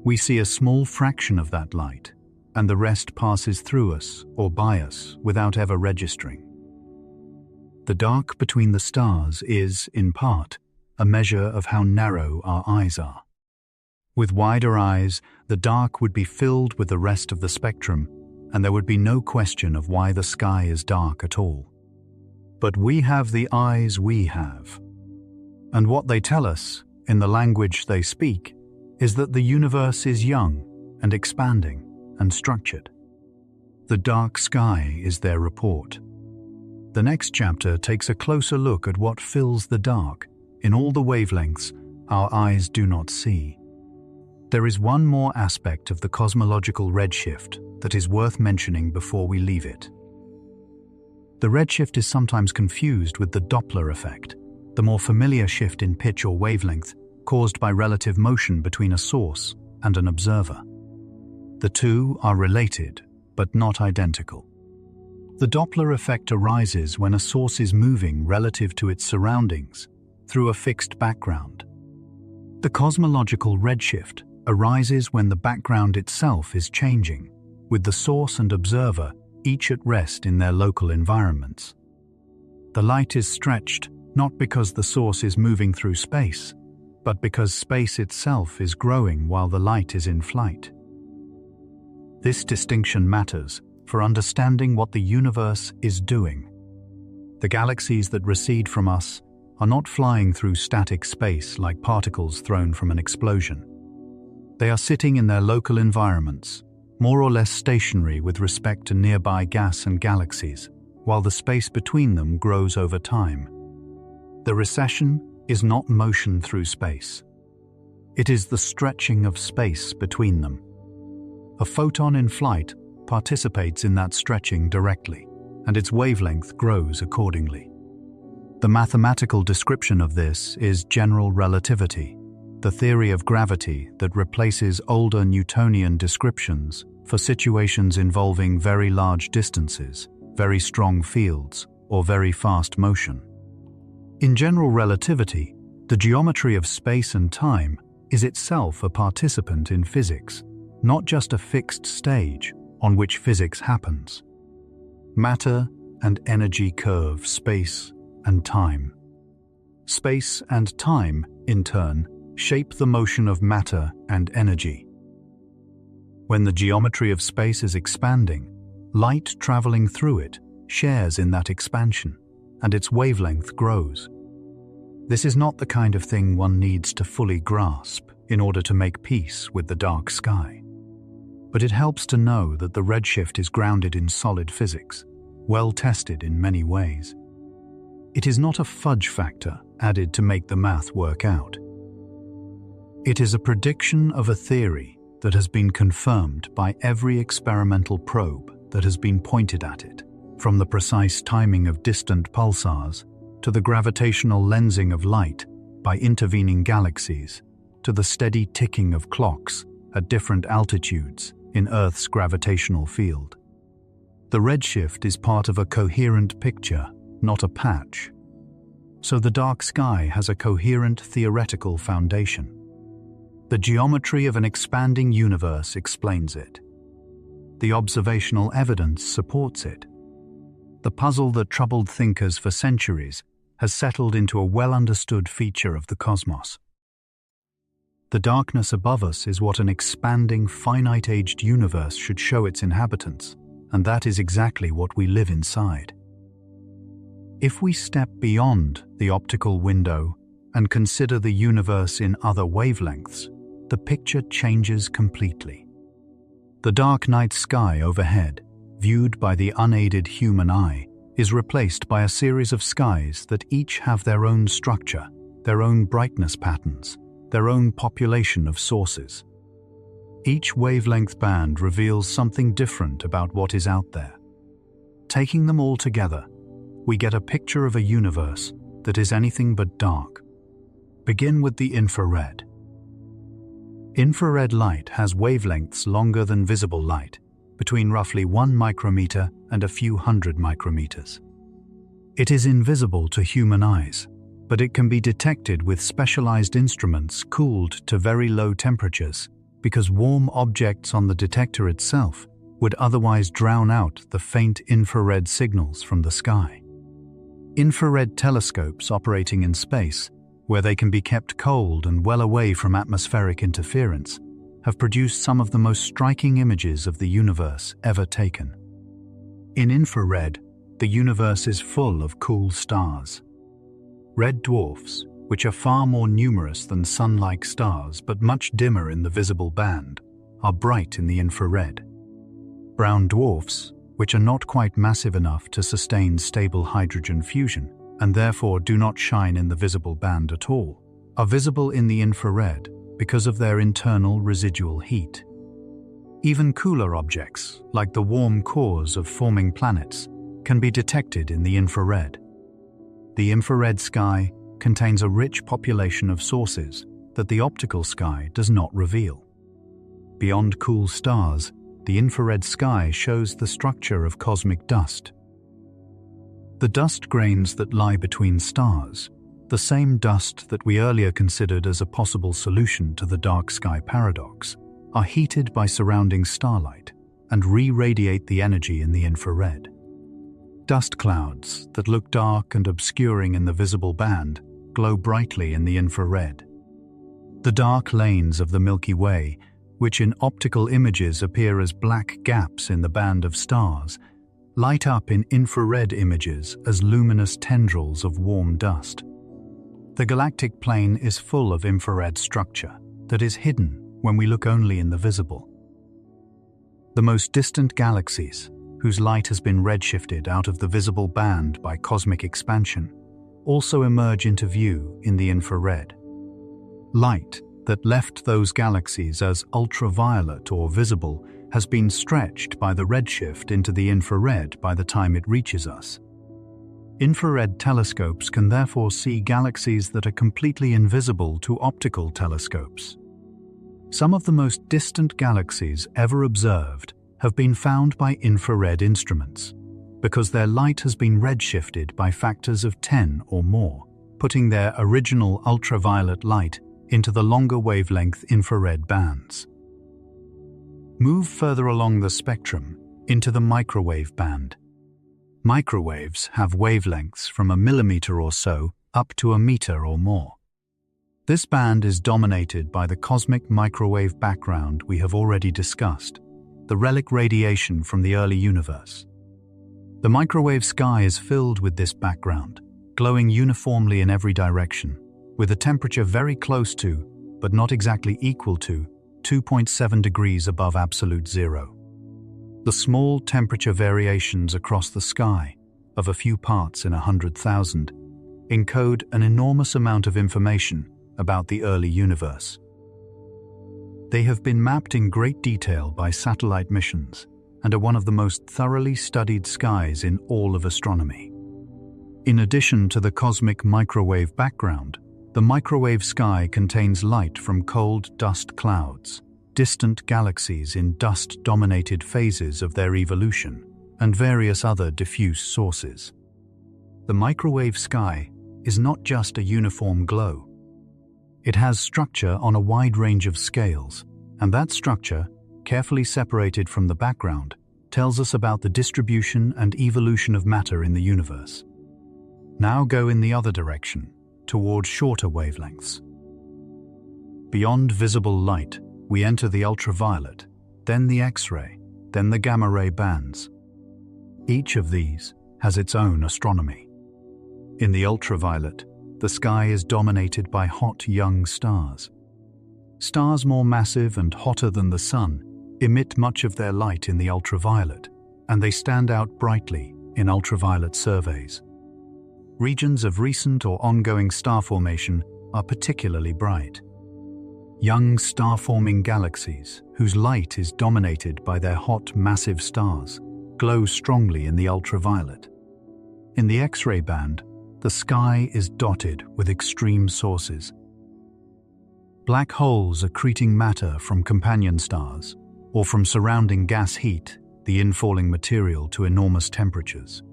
[SPEAKER 1] We see a small fraction of that light, and the rest passes through us or by us without ever registering. The dark between the stars is, in part, a measure of how narrow our eyes are. With wider eyes, the dark would be filled with the rest of the spectrum, and there would be no question of why the sky is dark at all. But we have the eyes we have. And what they tell us, in the language they speak, is that the universe is young and expanding and structured. The dark sky is their report. The next chapter takes a closer look at what fills the dark, in all the wavelengths our eyes do not see. There is one more aspect of the cosmological redshift that is worth mentioning before we leave it. The redshift is sometimes confused with the Doppler effect, the more familiar shift in pitch or wavelength caused by relative motion between a source and an observer. The two are related, but not identical. The Doppler effect arises when a source is moving relative to its surroundings through a fixed background. The cosmological redshift arises when the background itself is changing, with the source and observer each at rest in their local environments. The light is stretched not because the source is moving through space, but because space itself is growing while the light is in flight. This distinction matters for understanding what the universe is doing. The galaxies that recede from us are not flying through static space like particles thrown from an explosion. They are sitting in their local environments, more or less stationary with respect to nearby gas and galaxies, while the space between them grows over time. The recession is not motion through space. It is the stretching of space between them. A photon in flight participates in that stretching directly, and its wavelength grows accordingly. The mathematical description of this is general relativity, the theory of gravity that replaces older Newtonian descriptions for situations involving very large distances, very strong fields, or very fast motion. In general relativity, the geometry of space and time is itself a participant in physics, not just a fixed stage on which physics happens. Matter and energy curve space and time. Space and time, in turn, shape the motion of matter and energy. When the geometry of space is expanding, light traveling through it shares in that expansion, and its wavelength grows. This is not the kind of thing one needs to fully grasp in order to make peace with the dark sky. But it helps to know that the redshift is grounded in solid physics, well tested in many ways. It is not a fudge factor added to make the math work out. It is a prediction of a theory that has been confirmed by every experimental probe that has been pointed at it, from the precise timing of distant pulsars to the gravitational lensing of light by intervening galaxies to the steady ticking of clocks at different altitudes in Earth's gravitational field. The redshift is part of a coherent picture, not a patch. So the dark sky has a coherent theoretical foundation. The geometry of an expanding universe explains it. The observational evidence supports it. The puzzle that troubled thinkers for centuries has settled into a well-understood feature of the cosmos. The darkness above us is what an expanding, finite-aged universe should show its inhabitants, and that is exactly what we live inside. If we step beyond the optical window and consider the universe in other wavelengths, the picture changes completely. The dark night sky overhead, viewed by the unaided human eye, is replaced by a series of skies that each have their own structure, their own brightness patterns, their own population of sources. Each wavelength band reveals something different about what is out there. Taking them all together, we get a picture of a universe that is anything but dark. Begin with the infrared. Infrared light has wavelengths longer than visible light, between roughly 1 micrometer and a few hundred micrometers. It is invisible to human eyes, but it can be detected with specialized instruments cooled to very low temperatures because warm objects on the detector itself would otherwise drown out the faint infrared signals from the sky. Infrared telescopes operating in space, where they can be kept cold and well away from atmospheric interference, have produced some of the most striking images of the universe ever taken. In infrared, the universe is full of cool stars. Red dwarfs, which are far more numerous than sun-like stars but much dimmer in the visible band, are bright in the infrared. Brown dwarfs, which are not quite massive enough to sustain stable hydrogen fusion and therefore do not shine in the visible band at all, are visible in the infrared because of their internal residual heat. Even cooler objects, like the warm cores of forming planets, can be detected in the infrared. The infrared sky contains a rich population of sources that the optical sky does not reveal. Beyond cool stars, the infrared sky shows the structure of cosmic dust. The dust grains that lie between stars, the same dust that we earlier considered as a possible solution to the dark sky paradox, are heated by surrounding starlight and re-radiate the energy in the infrared. Dust clouds that look dark and obscuring in the visible band glow brightly in the infrared. The dark lanes of the Milky Way, which in optical images appear as black gaps in the band of stars, light up in infrared images as luminous tendrils of warm dust. The galactic plane is full of infrared structure that is hidden when we look only in the visible. The most distant galaxies, whose light has been redshifted out of the visible band by cosmic expansion, also emerge into view in the infrared. Light that left those galaxies as ultraviolet or visible has been stretched by the redshift into the infrared by the time it reaches us. Infrared telescopes can therefore see galaxies that are completely invisible to optical telescopes. Some of the most distant galaxies ever observed have been found by infrared instruments, because their light has been redshifted by factors of 10 or more, putting their original ultraviolet light into the longer wavelength infrared bands. Move further along the spectrum into the microwave band. Microwaves have wavelengths from a millimeter or so up to a meter or more. This band is dominated by the cosmic microwave background we have already discussed, the relic radiation from the early universe. The microwave sky is filled with this background, glowing uniformly in every direction, with a temperature very close to, but not exactly equal to, 2.7 degrees above absolute zero. The small temperature variations across the sky, of a few parts in 100,000, encode an enormous amount of information about the early universe. They have been mapped in great detail by satellite missions and are one of the most thoroughly studied skies in all of astronomy. In addition to the cosmic microwave background, the microwave sky contains light from cold dust clouds, distant galaxies in dust-dominated phases of their evolution, and various other diffuse sources. The microwave sky is not just a uniform glow. It has structure on a wide range of scales, and that structure, carefully separated from the background, tells us about the distribution and evolution of matter in the universe. Now go in the other direction, toward shorter wavelengths. Beyond visible light, we enter the ultraviolet, then the X-ray, then the gamma-ray bands. Each of these has its own astronomy. In the ultraviolet, the sky is dominated by hot young stars. Stars more massive and hotter than the Sun emit much of their light in the ultraviolet, and they stand out brightly in ultraviolet surveys. Regions of recent or ongoing star formation are particularly bright. Young star-forming galaxies, whose light is dominated by their hot, massive stars, glow strongly in the ultraviolet. In the X-ray band, the sky is dotted with extreme sources. Black holes accreting matter from companion stars, or from surrounding gas heat, the infalling material to enormous temperatures,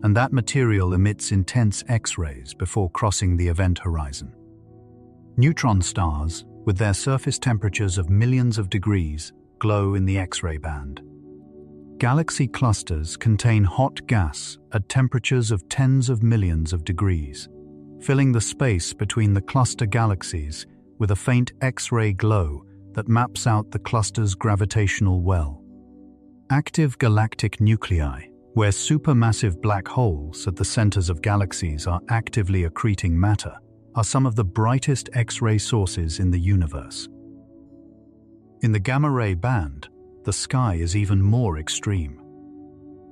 [SPEAKER 1] and that material emits intense X-rays before crossing the event horizon. Neutron stars, with their surface temperatures of millions of degrees, glow in the X-ray band. Galaxy clusters contain hot gas at temperatures of tens of millions of degrees, filling the space between the cluster galaxies with a faint X-ray glow that maps out the cluster's gravitational well. Active galactic nuclei, where supermassive black holes at the centers of galaxies are actively accreting matter, are some of the brightest X-ray sources in the universe. In the gamma-ray band, the sky is even more extreme.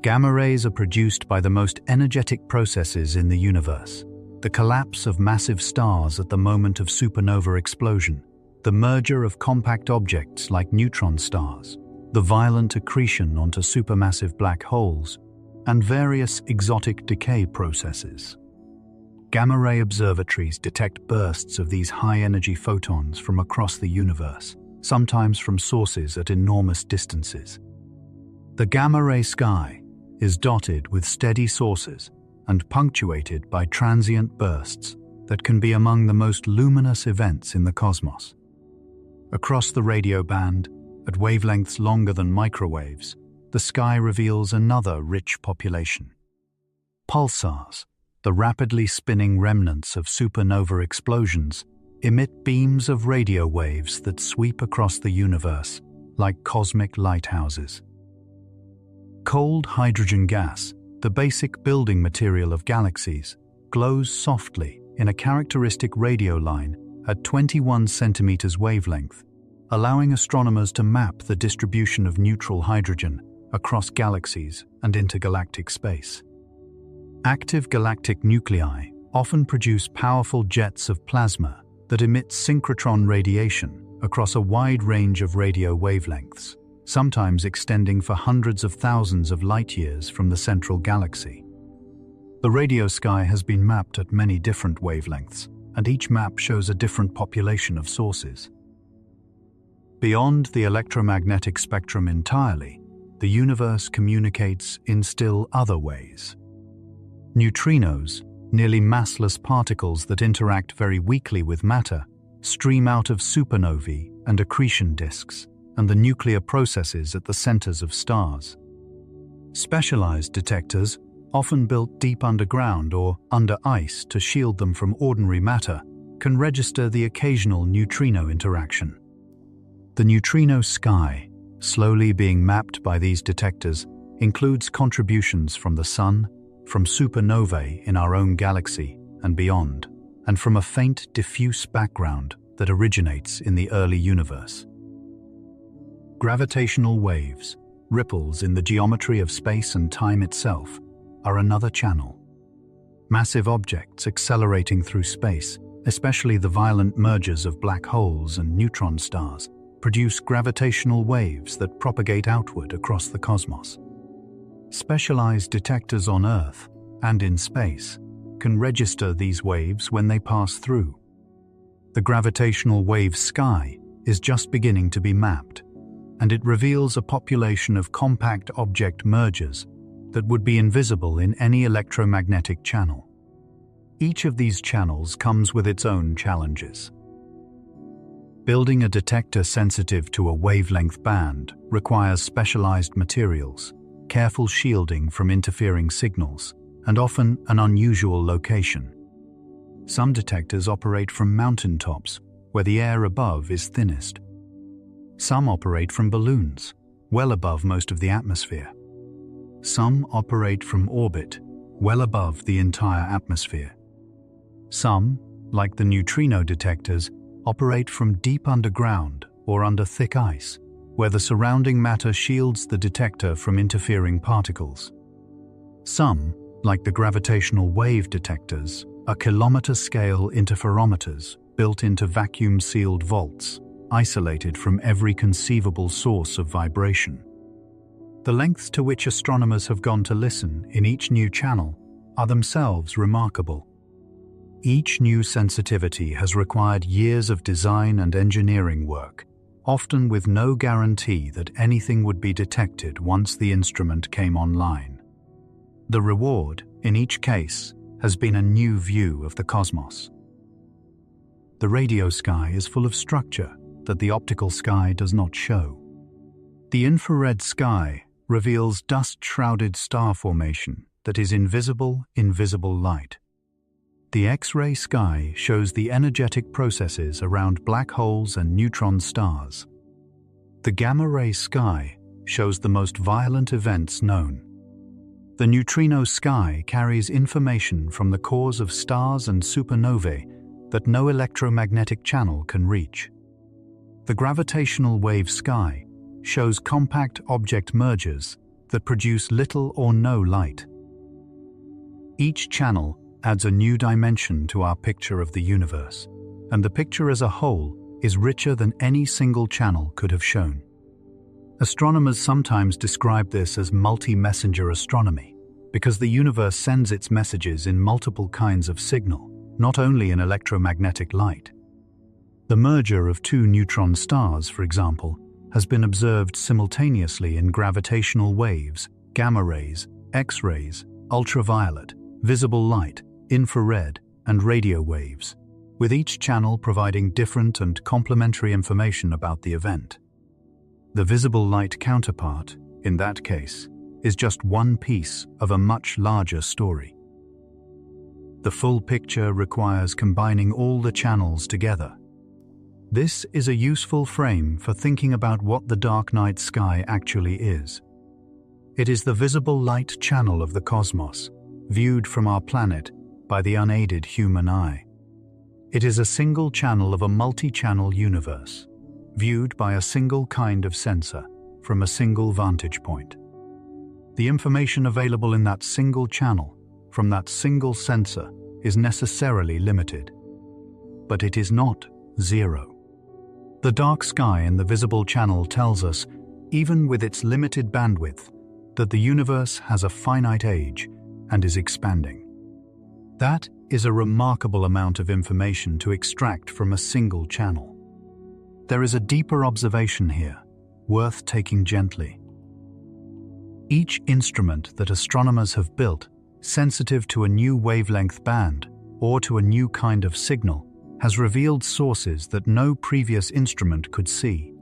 [SPEAKER 1] Gamma rays are produced by the most energetic processes in the universe: the collapse of massive stars at the moment of supernova explosion, the merger of compact objects like neutron stars, the violent accretion onto supermassive black holes, and various exotic decay processes. Gamma-ray observatories detect bursts of these high-energy photons from across the universe, sometimes from sources at enormous distances. The gamma-ray sky is dotted with steady sources and punctuated by transient bursts that can be among the most luminous events in the cosmos. Across the radio band, at wavelengths longer than microwaves, the sky reveals another rich population. Pulsars, the rapidly spinning remnants of supernova explosions, emit beams of radio waves that sweep across the universe like cosmic lighthouses. Cold hydrogen gas, the basic building material of galaxies, glows softly in a characteristic radio line at 21 centimeters wavelength, allowing astronomers to map the distribution of neutral hydrogen across galaxies and intergalactic space. Active galactic nuclei, often produce powerful jets of plasma that emit synchrotron radiation across a wide range of radio wavelengths, sometimes extending for hundreds of thousands of light-years from the central galaxy. The radio sky has been mapped at many different wavelengths, and each map shows a different population of sources. Beyond the electromagnetic spectrum entirely, the universe communicates in still other ways. Neutrinos, nearly massless particles that interact very weakly with matter, stream out of supernovae and accretion disks, and the nuclear processes at the centers of stars. Specialized detectors, often built deep underground or under ice to shield them from ordinary matter, can register the occasional neutrino interaction. The neutrino sky, slowly being mapped by these detectors, includes contributions from the Sun, from supernovae in our own galaxy and beyond, and from a faint diffuse background that originates in the early universe. Gravitational waves, ripples in the geometry of space and time itself, are another channel. Massive objects accelerating through space, especially the violent mergers of black holes and neutron stars, produce gravitational waves that propagate outward across the cosmos. Specialized detectors on Earth and in space can register these waves when they pass through. The gravitational wave sky is just beginning to be mapped, and it reveals a population of compact object mergers that would be invisible in any electromagnetic channel. Each of these channels comes with its own challenges. Building a detector sensitive to a wavelength band requires specialized materials, careful shielding from interfering signals, and often an unusual location. Some detectors operate from mountaintops, where the air above is thinnest. Some operate from balloons, well above most of the atmosphere. Some operate from orbit, well above the entire atmosphere. Some, like the neutrino detectors, operate from deep underground or under thick ice, where the surrounding matter shields the detector from interfering particles. Some, like the gravitational wave detectors, are kilometer-scale interferometers built into vacuum-sealed vaults, isolated from every conceivable source of vibration. The lengths to which astronomers have gone to listen in each new channel are themselves remarkable. Each new sensitivity has required years of design and engineering work, often with no guarantee that anything would be detected once the instrument came online. The reward, in each case, has been a new view of the cosmos. The radio sky is full of structure that the optical sky does not show. The infrared sky reveals dust-shrouded star formation that is invisible in visible light. The X-ray sky shows the energetic processes around black holes and neutron stars. The gamma-ray sky shows the most violent events known. The neutrino sky carries information from the cores of stars and supernovae that no electromagnetic channel can reach. The gravitational wave sky shows compact object mergers that produce little or no light. Each channel adds a new dimension to our picture of the universe, and the picture as a whole is richer than any single channel could have shown. Astronomers sometimes describe this as multi-messenger astronomy, because the universe sends its messages in multiple kinds of signal, not only in electromagnetic light. The merger of two neutron stars, for example, has been observed simultaneously in gravitational waves, gamma rays, X-rays, ultraviolet, visible light, infrared, and radio waves, with each channel providing different and complementary information about the event. The visible light counterpart, in that case, is just one piece of a much larger story. The full picture requires combining all the channels together. This is a useful frame for thinking about what the dark night sky actually is. It is the visible light channel of the cosmos, viewed from our planet by the unaided human eye. It is a single channel of a multi-channel universe, viewed by a single kind of sensor from a single vantage point. The information available in that single channel, from that single sensor, is necessarily limited. But it is not zero. The dark sky in the visible channel tells us, even with its limited bandwidth, that the universe has a finite age and is expanding. That is a remarkable amount of information to extract from a single channel. There is a deeper observation here, worth taking gently. Each instrument that astronomers have built, sensitive to a new wavelength band or to a new kind of signal, has revealed sources that no previous instrument could see.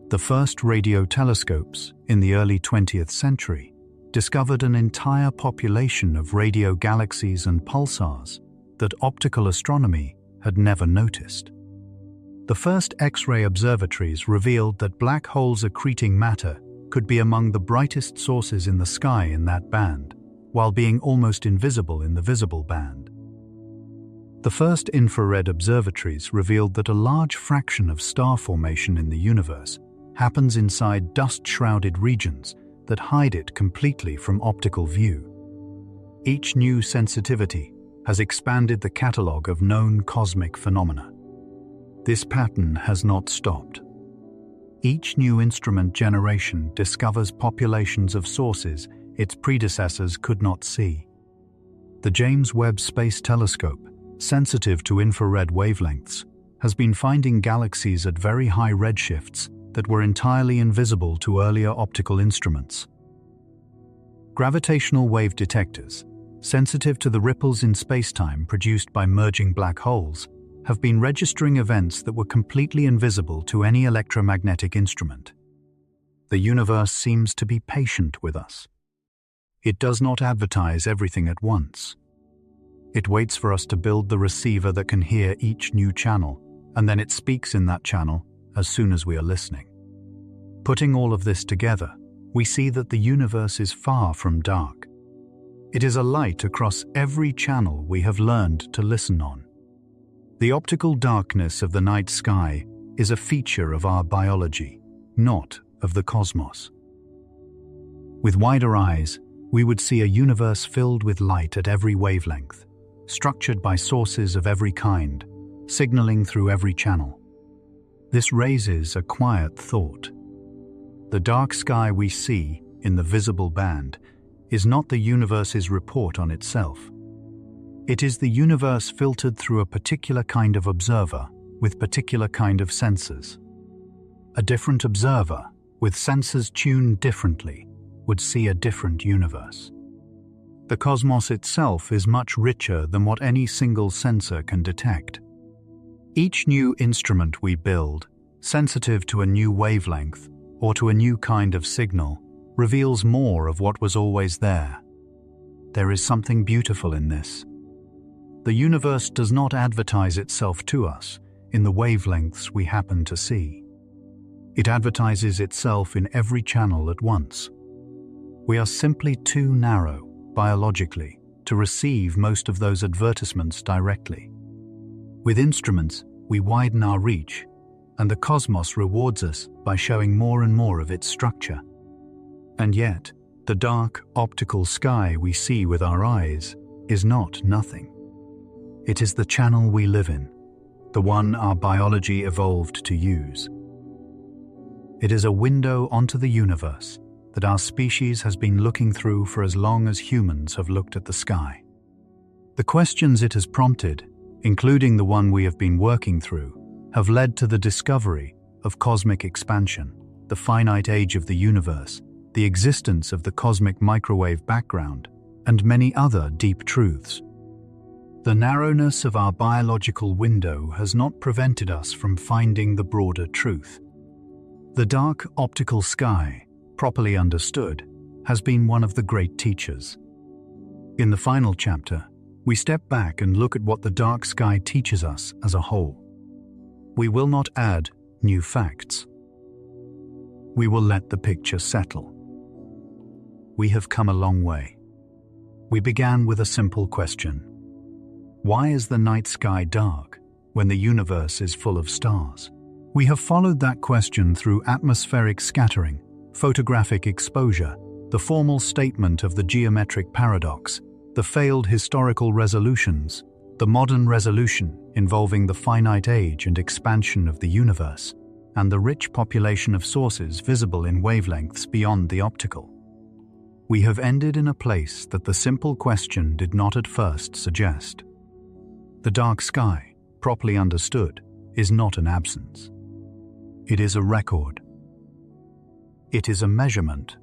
[SPEAKER 1] The first radio telescopes, in the early 20th century, discovered an entire population of radio galaxies and pulsars that optical astronomy had never noticed. The first X-ray observatories revealed that black holes accreting matter could be among the brightest sources in the sky in that band, while being almost invisible in the visible band. The first infrared observatories revealed that a large fraction of star formation in the universe happens inside dust-shrouded regions that hide it completely from optical view. Each new sensitivity has expanded the catalogue of known cosmic phenomena. This pattern has not stopped. Each new instrument generation discovers populations of sources its predecessors could not see. The James Webb Space Telescope, sensitive to infrared wavelengths, has been finding galaxies at very high redshifts that were entirely invisible to earlier optical instruments. Gravitational wave detectors, sensitive to the ripples in spacetime produced by merging black holes, have been registering events that were completely invisible to any electromagnetic instrument. The universe seems to be patient with us. It does not advertise everything at once. It waits for us to build the receiver that can hear each new channel, and then it speaks in that channel as soon as we are listening. Putting all of this together, we see that the universe is far from dark. It is a light across every channel we have learned to listen on. The optical darkness of the night sky is a feature of our biology, not of the cosmos. With wider eyes, we would see a universe filled with light at every wavelength, structured by sources of every kind, signaling through every channel. This raises a quiet thought. The dark sky we see in the visible band is not the universe's report on itself. It is the universe filtered through a particular kind of observer with particular kind of sensors. A different observer, with sensors tuned differently, would see a different universe. The cosmos itself is much richer than what any single sensor can detect. Each new instrument we build, sensitive to a new wavelength or to a new kind of signal, reveals more of what was always there. There is something beautiful in this. The universe does not advertise itself to us in the wavelengths we happen to see. It advertises itself in every channel at once. We are simply too narrow, biologically, to receive most of those advertisements directly. With instruments, we widen our reach, and the cosmos rewards us by showing more and more of its structure. And yet, the dark, optical sky we see with our eyes is not nothing. It is the channel we live in, the one our biology evolved to use. It is a window onto the universe that our species has been looking through for as long as humans have looked at the sky. The questions it has prompted, including the one we have been working through, have led to the discovery of cosmic expansion, the finite age of the universe, the existence of the cosmic microwave background, and many other deep truths. The narrowness of our biological window has not prevented us from finding the broader truth. The dark optical sky, properly understood, has been one of the great teachers. In the final chapter, we step back and look at what the dark sky teaches us as a whole. We will not add new facts. We will let the picture settle. We have come a long way. We began with a simple question. Why is the night sky dark when the universe is full of stars? We have followed that question through atmospheric scattering, photographic exposure, the formal statement of the geometric paradox, the failed historical resolutions, the modern resolution involving the finite age and expansion of the universe, and the rich population of sources visible in wavelengths beyond the optical. We have ended in a place that the simple question did not at first suggest. The dark sky, properly understood, is not an absence. It is a record. It is a measurement.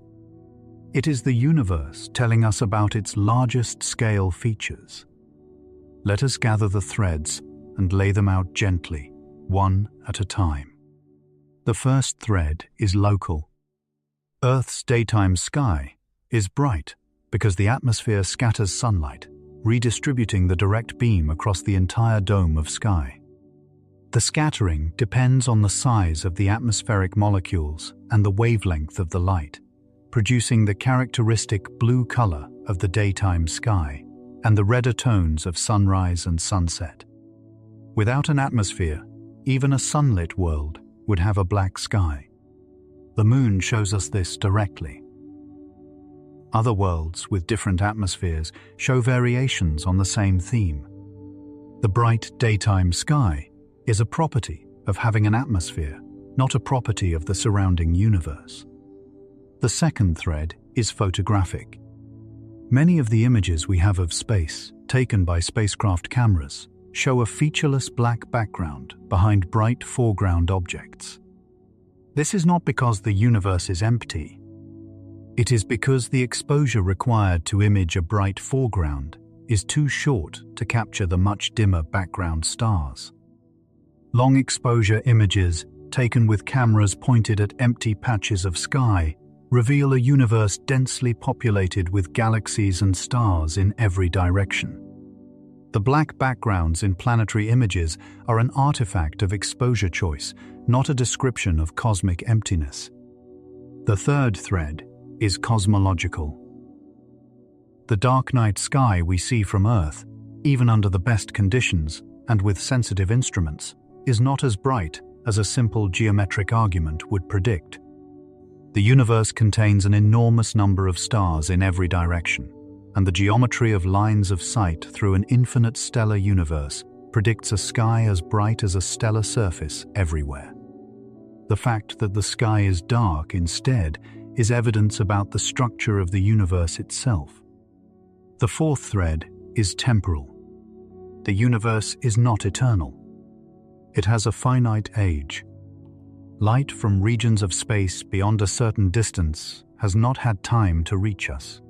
[SPEAKER 1] It is the universe telling us about its largest scale features. Let us gather the threads and lay them out gently, one at a time. The first thread is local. Earth's daytime sky is bright because the atmosphere scatters sunlight, redistributing the direct beam across the entire dome of sky. The scattering depends on the size of the atmospheric molecules and the wavelength of the light, producing the characteristic blue color of the daytime sky and the redder tones of sunrise and sunset. Without an atmosphere, even a sunlit world would have a black sky. The moon shows us this directly. Other worlds with different atmospheres show variations on the same theme. The bright daytime sky is a property of having an atmosphere, not a property of the surrounding universe. The second thread is photographic. Many of the images we have of space, taken by spacecraft cameras, show a featureless black background behind bright foreground objects. This is not because the universe is empty. It is because the exposure required to image a bright foreground is too short to capture the much dimmer background stars. Long exposure images taken with cameras pointed at empty patches of sky reveal a universe densely populated with galaxies and stars in every direction. The black backgrounds in planetary images are an artifact of exposure choice, not a description of cosmic emptiness. The third thread is cosmological. The dark night sky we see from Earth, even under the best conditions and with sensitive instruments, is not as bright as a simple geometric argument would predict. The universe contains an enormous number of stars in every direction, and the geometry of lines of sight through an infinite stellar universe predicts a sky as bright as a stellar surface everywhere. The fact that the sky is dark instead is evidence about the structure of the universe itself. The fourth thread is temporal. The universe is not eternal. It has a finite age. Light from regions of space beyond a certain distance has not had time to reach us.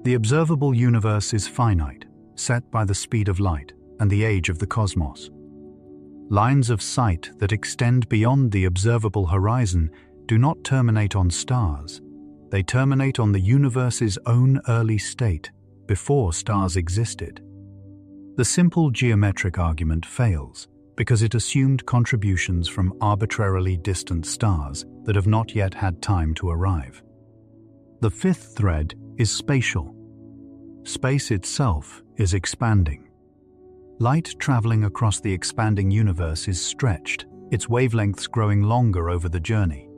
[SPEAKER 1] The observable universe is finite, set by the speed of light and the age of the cosmos. Lines of sight that extend beyond the observable horizon do not terminate on stars. They terminate on the universe's own early state, before stars existed. The simple geometric argument fails, because it assumed contributions from arbitrarily distant stars that have not yet had time to arrive. The fifth thread is spatial. Space itself is expanding. Light traveling across the expanding universe is stretched, its wavelengths growing longer over the journey.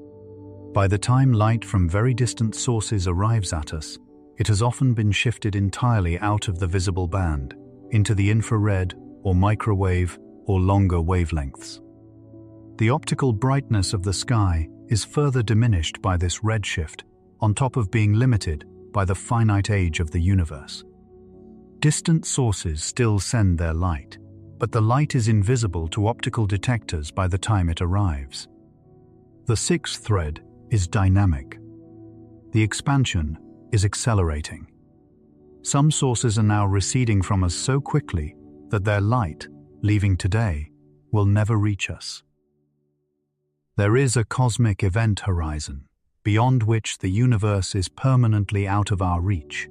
[SPEAKER 1] By the time light from very distant sources arrives at us, it has often been shifted entirely out of the visible band, into the infrared or microwave or longer wavelengths. The optical brightness of the sky is further diminished by this redshift, on top of being limited by the finite age of the universe. Distant sources still send their light, but the light is invisible to optical detectors by the time it arrives. The sixth thread is dynamic. The expansion is accelerating. Some sources are now receding from us so quickly that their light, leaving today, will never reach us. There is a cosmic event horizon, beyond which the universe is permanently out of our reach.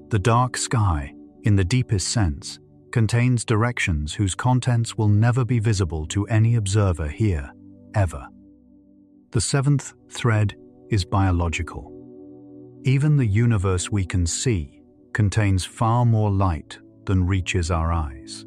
[SPEAKER 1] The dark sky, in the deepest sense, contains directions whose contents will never be visible to any observer here, ever. The seventh thread is biological. Even the universe we can see contains far more light than reaches our eyes.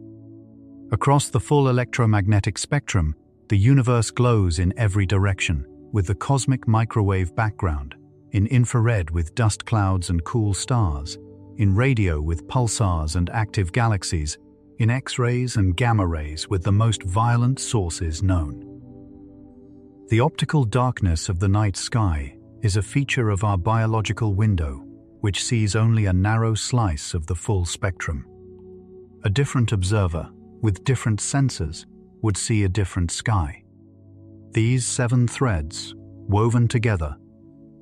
[SPEAKER 1] Across the full electromagnetic spectrum, the universe glows in every direction with the cosmic microwave background, in infrared with dust clouds and cool stars, in radio with pulsars and active galaxies, in X-rays and gamma rays with the most violent sources known. The optical darkness of the night sky is a feature of our biological window, which sees only a narrow slice of the full spectrum. A different observer, with different sensors, would see a different sky. These 7 threads, woven together,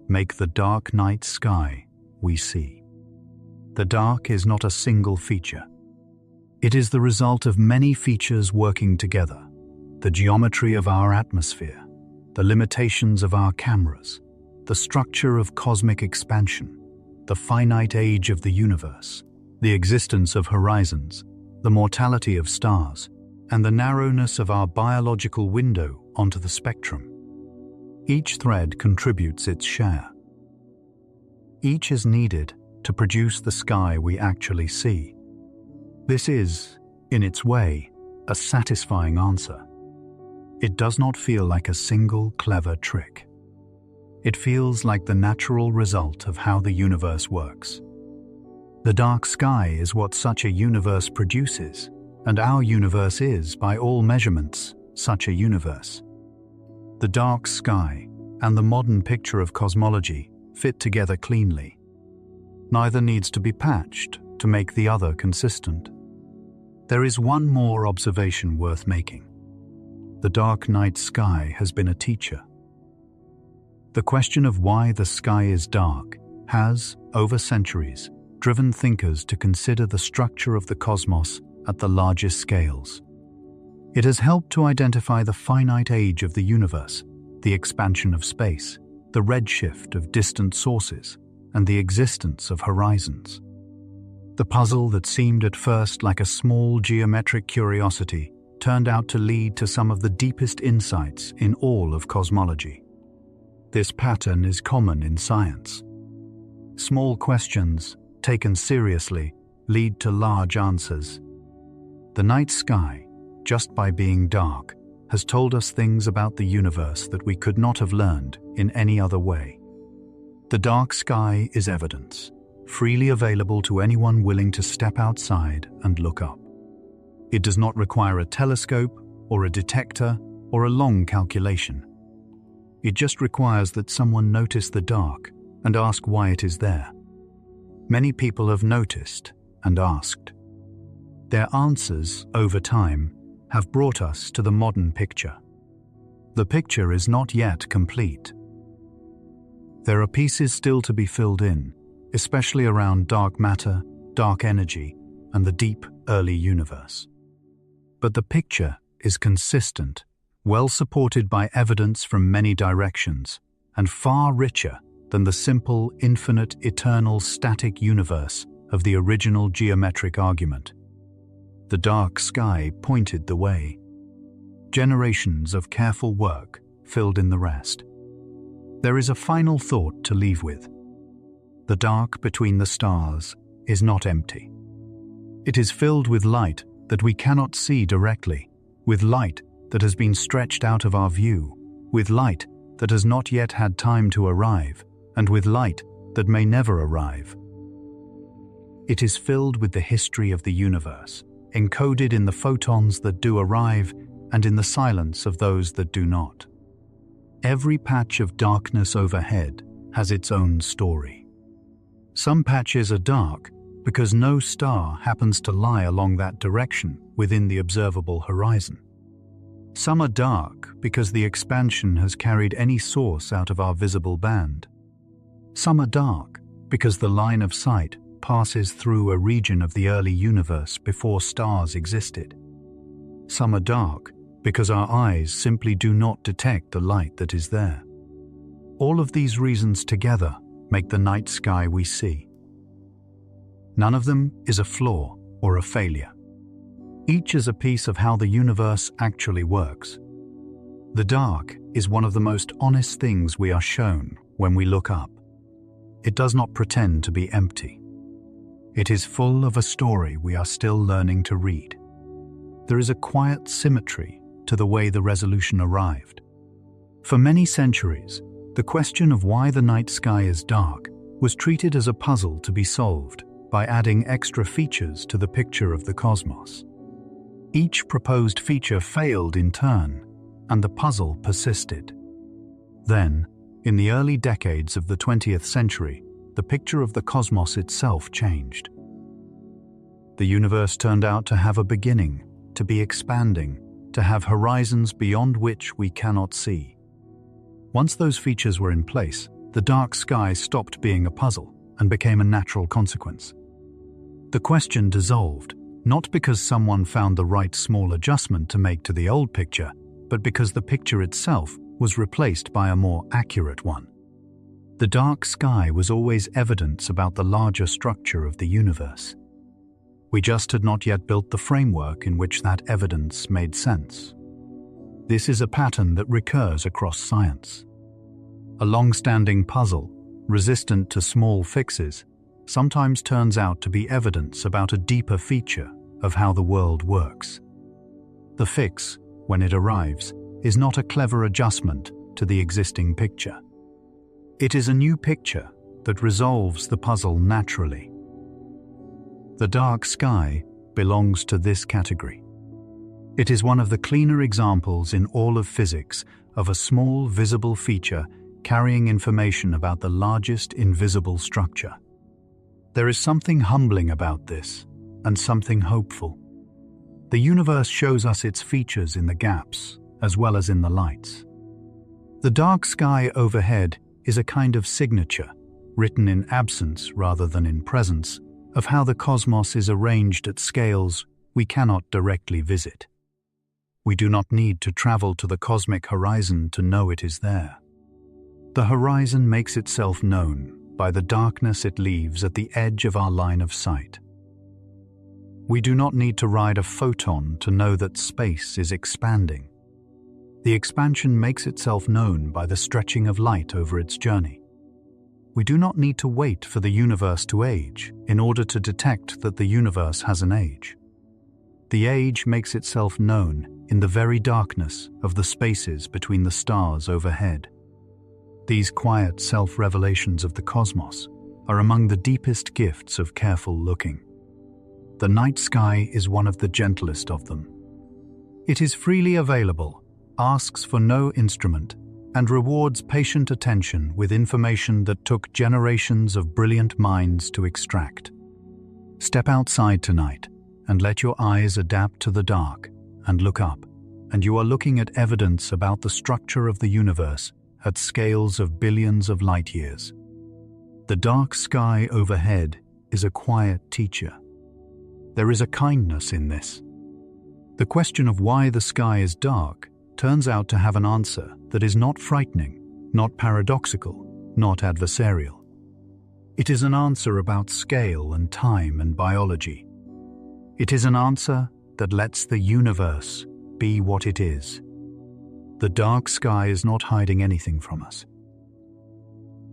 [SPEAKER 1] make the dark night sky we see. The dark is not a single feature. It is the result of many features working together: the geometry of our atmosphere, the limitations of our cameras, the structure of cosmic expansion, the finite age of the universe, the existence of horizons, the mortality of stars, and the narrowness of our biological window onto the spectrum. Each thread contributes its share. Each is needed to produce the sky we actually see. This is, in its way, a satisfying answer. It does not feel like a single clever trick. It feels like the natural result of how the universe works. The dark sky is what such a universe produces, and our universe is, by all measurements, such a universe. The dark sky and the modern picture of cosmology fit together cleanly. Neither needs to be patched to make the other consistent. There is one more observation worth making. The dark night sky has been a teacher. The question of why the sky is dark has, over centuries, driven thinkers to consider the structure of the cosmos at the largest scales. It has helped to identify the finite age of the universe, the expansion of space, the redshift of distant sources, and the existence of horizons. The puzzle that seemed at first like a small geometric curiosity turned out to lead to some of the deepest insights in all of cosmology. This pattern is common in science. Small questions, taken seriously, lead to large answers. The night sky, just by being dark, has told us things about the universe that we could not have learned in any other way. The dark sky is evidence, freely available to anyone willing to step outside and look up. It does not require a telescope or a detector or a long calculation. It just requires that someone notice the dark and ask why it is there. Many people have noticed and asked. Their answers, over time, have brought us to the modern picture. The picture is not yet complete. There are pieces still to be filled in, especially around dark matter, dark energy, and the deep, early universe. But the picture is consistent, well supported by evidence from many directions, and far richer than the simple, infinite, eternal, static universe of the original geometric argument. The dark sky pointed the way. Generations of careful work filled in the rest. There is a final thought to leave with. The dark between the stars is not empty. It is filled with light that we cannot see directly, with light that has been stretched out of our view, with light that has not yet had time to arrive, and with light that may never arrive. It is filled with the history of the universe, encoded in the photons that do arrive and in the silence of those that do not. Every patch of darkness overhead has its own story. Some patches are dark because no star happens to lie along that direction within the observable horizon. Some are dark because the expansion has carried any source out of our visible band. Some are dark because the line of sight passes through a region of the early universe before stars existed. Some are dark because our eyes simply do not detect the light that is there. All of these reasons together make the night sky we see. None of them is a flaw or a failure. Each is a piece of how the universe actually works. The dark is one of the most honest things we are shown when we look up. It does not pretend to be empty. It is full of a story we are still learning to read. There is a quiet symmetry to the way the resolution arrived. For many centuries, the question of why the night sky is dark was treated as a puzzle to be solved, by adding extra features to the picture of the cosmos. Each proposed feature failed in turn, and the puzzle persisted. Then, in the early decades of the 20th century, the picture of the cosmos itself changed. The universe turned out to have a beginning, to be expanding, to have horizons beyond which we cannot see. Once those features were in place, the dark sky stopped being a puzzle and became a natural consequence. The question dissolved, not because someone found the right small adjustment to make to the old picture, but because the picture itself was replaced by a more accurate one. The dark sky was always evidence about the larger structure of the universe. We just had not yet built the framework in which that evidence made sense. This is a pattern that recurs across science. A long-standing puzzle, resistant to small fixes, sometimes turns out to be evidence about a deeper feature of how the world works. The fix, when it arrives, is not a clever adjustment to the existing picture. It is a new picture that resolves the puzzle naturally. The dark sky belongs to this category. It is one of the cleaner examples in all of physics of a small visible feature carrying information about the largest invisible structure. There is something humbling about this, and something hopeful. The universe shows us its features in the gaps, as well as in the lights. The dark sky overhead is a kind of signature, written in absence rather than in presence, of how the cosmos is arranged at scales we cannot directly visit. We do not need to travel to the cosmic horizon to know it is there. The horizon makes itself known by the darkness it leaves at the edge of our line of sight. We do not need to ride a photon to know that space is expanding. The expansion makes itself known by the stretching of light over its journey. We do not need to wait for the universe to age in order to detect that the universe has an age. The age makes itself known in the very darkness of the spaces between the stars overhead. These quiet self-revelations of the cosmos are among the deepest gifts of careful looking. The night sky is one of the gentlest of them. It is freely available, asks for no instrument, and rewards patient attention with information that took generations of brilliant minds to extract. Step outside tonight and let your eyes adapt to the dark and look up, and you are looking at evidence about the structure of the universe at scales of billions of light years. The dark sky overhead is a quiet teacher. There is a kindness in this. The question of why the sky is dark turns out to have an answer that is not frightening, not paradoxical, not adversarial. It is an answer about scale and time and biology. It is an answer that lets the universe be what it is. The dark sky is not hiding anything from us.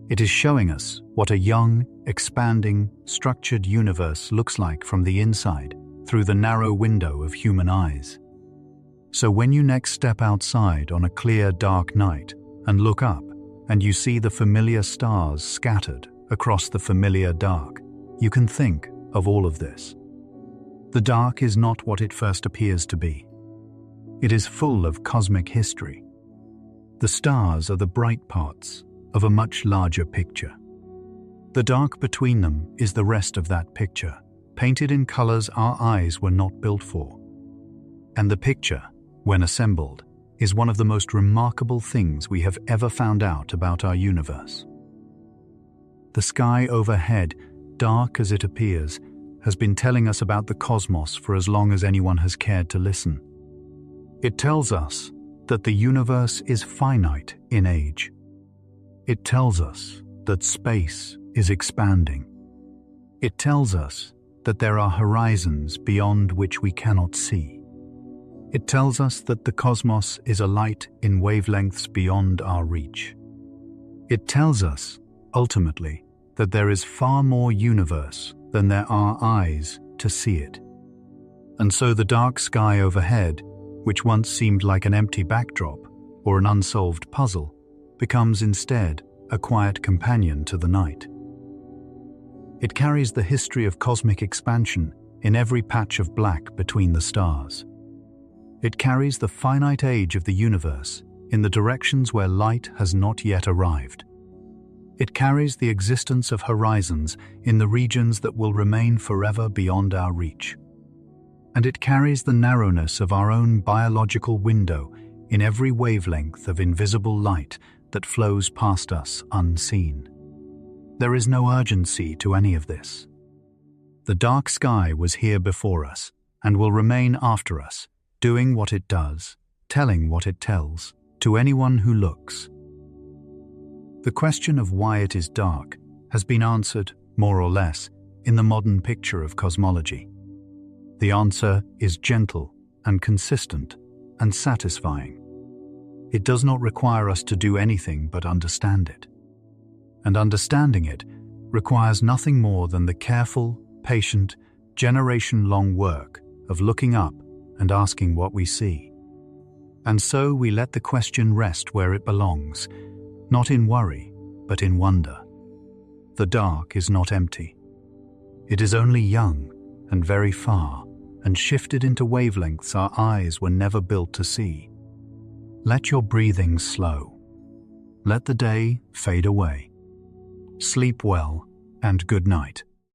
[SPEAKER 1] It is showing us what a young, expanding, structured universe looks like from the inside through the narrow window of human eyes. So when you next step outside on a clear, dark night and look up, and you see the familiar stars scattered across the familiar dark, you can think of all of this. The dark is not what it first appears to be. It is full of cosmic history. The stars are the bright parts of a much larger picture. The dark between them is the rest of that picture, painted in colors our eyes were not built for. And the picture, when assembled, is one of the most remarkable things we have ever found out about our universe. The sky overhead, dark as it appears, has been telling us about the cosmos for as long as anyone has cared to listen. It tells us that the universe is finite in age. It tells us that space is expanding. It tells us that there are horizons beyond which we cannot see. It tells us that the cosmos is a light in wavelengths beyond our reach. It tells us, ultimately, that there is far more universe than there are eyes to see it. And so the dark sky overhead, which once seemed like an empty backdrop or an unsolved puzzle, becomes instead a quiet companion to the night. It carries the history of cosmic expansion in every patch of black between the stars. It carries the finite age of the universe in the directions where light has not yet arrived. It carries the existence of horizons in the regions that will remain forever beyond our reach. And it carries the narrowness of our own biological window in every wavelength of invisible light that flows past us unseen. There is no urgency to any of this. The dark sky was here before us and will remain after us, doing what it does, telling what it tells, to anyone who looks. The question of why it is dark has been answered, more or less, in the modern picture of cosmology. The answer is gentle and consistent and satisfying. It does not require us to do anything but understand it. And understanding it requires nothing more than the careful, patient, generation-long work of looking up and asking what we see. And so we let the question rest where it belongs, not in worry, but in wonder. The dark is not empty. It is only young and very far, and shifted into wavelengths our eyes were never built to see. Let your breathing slow. Let the day fade away. Sleep well, and good night.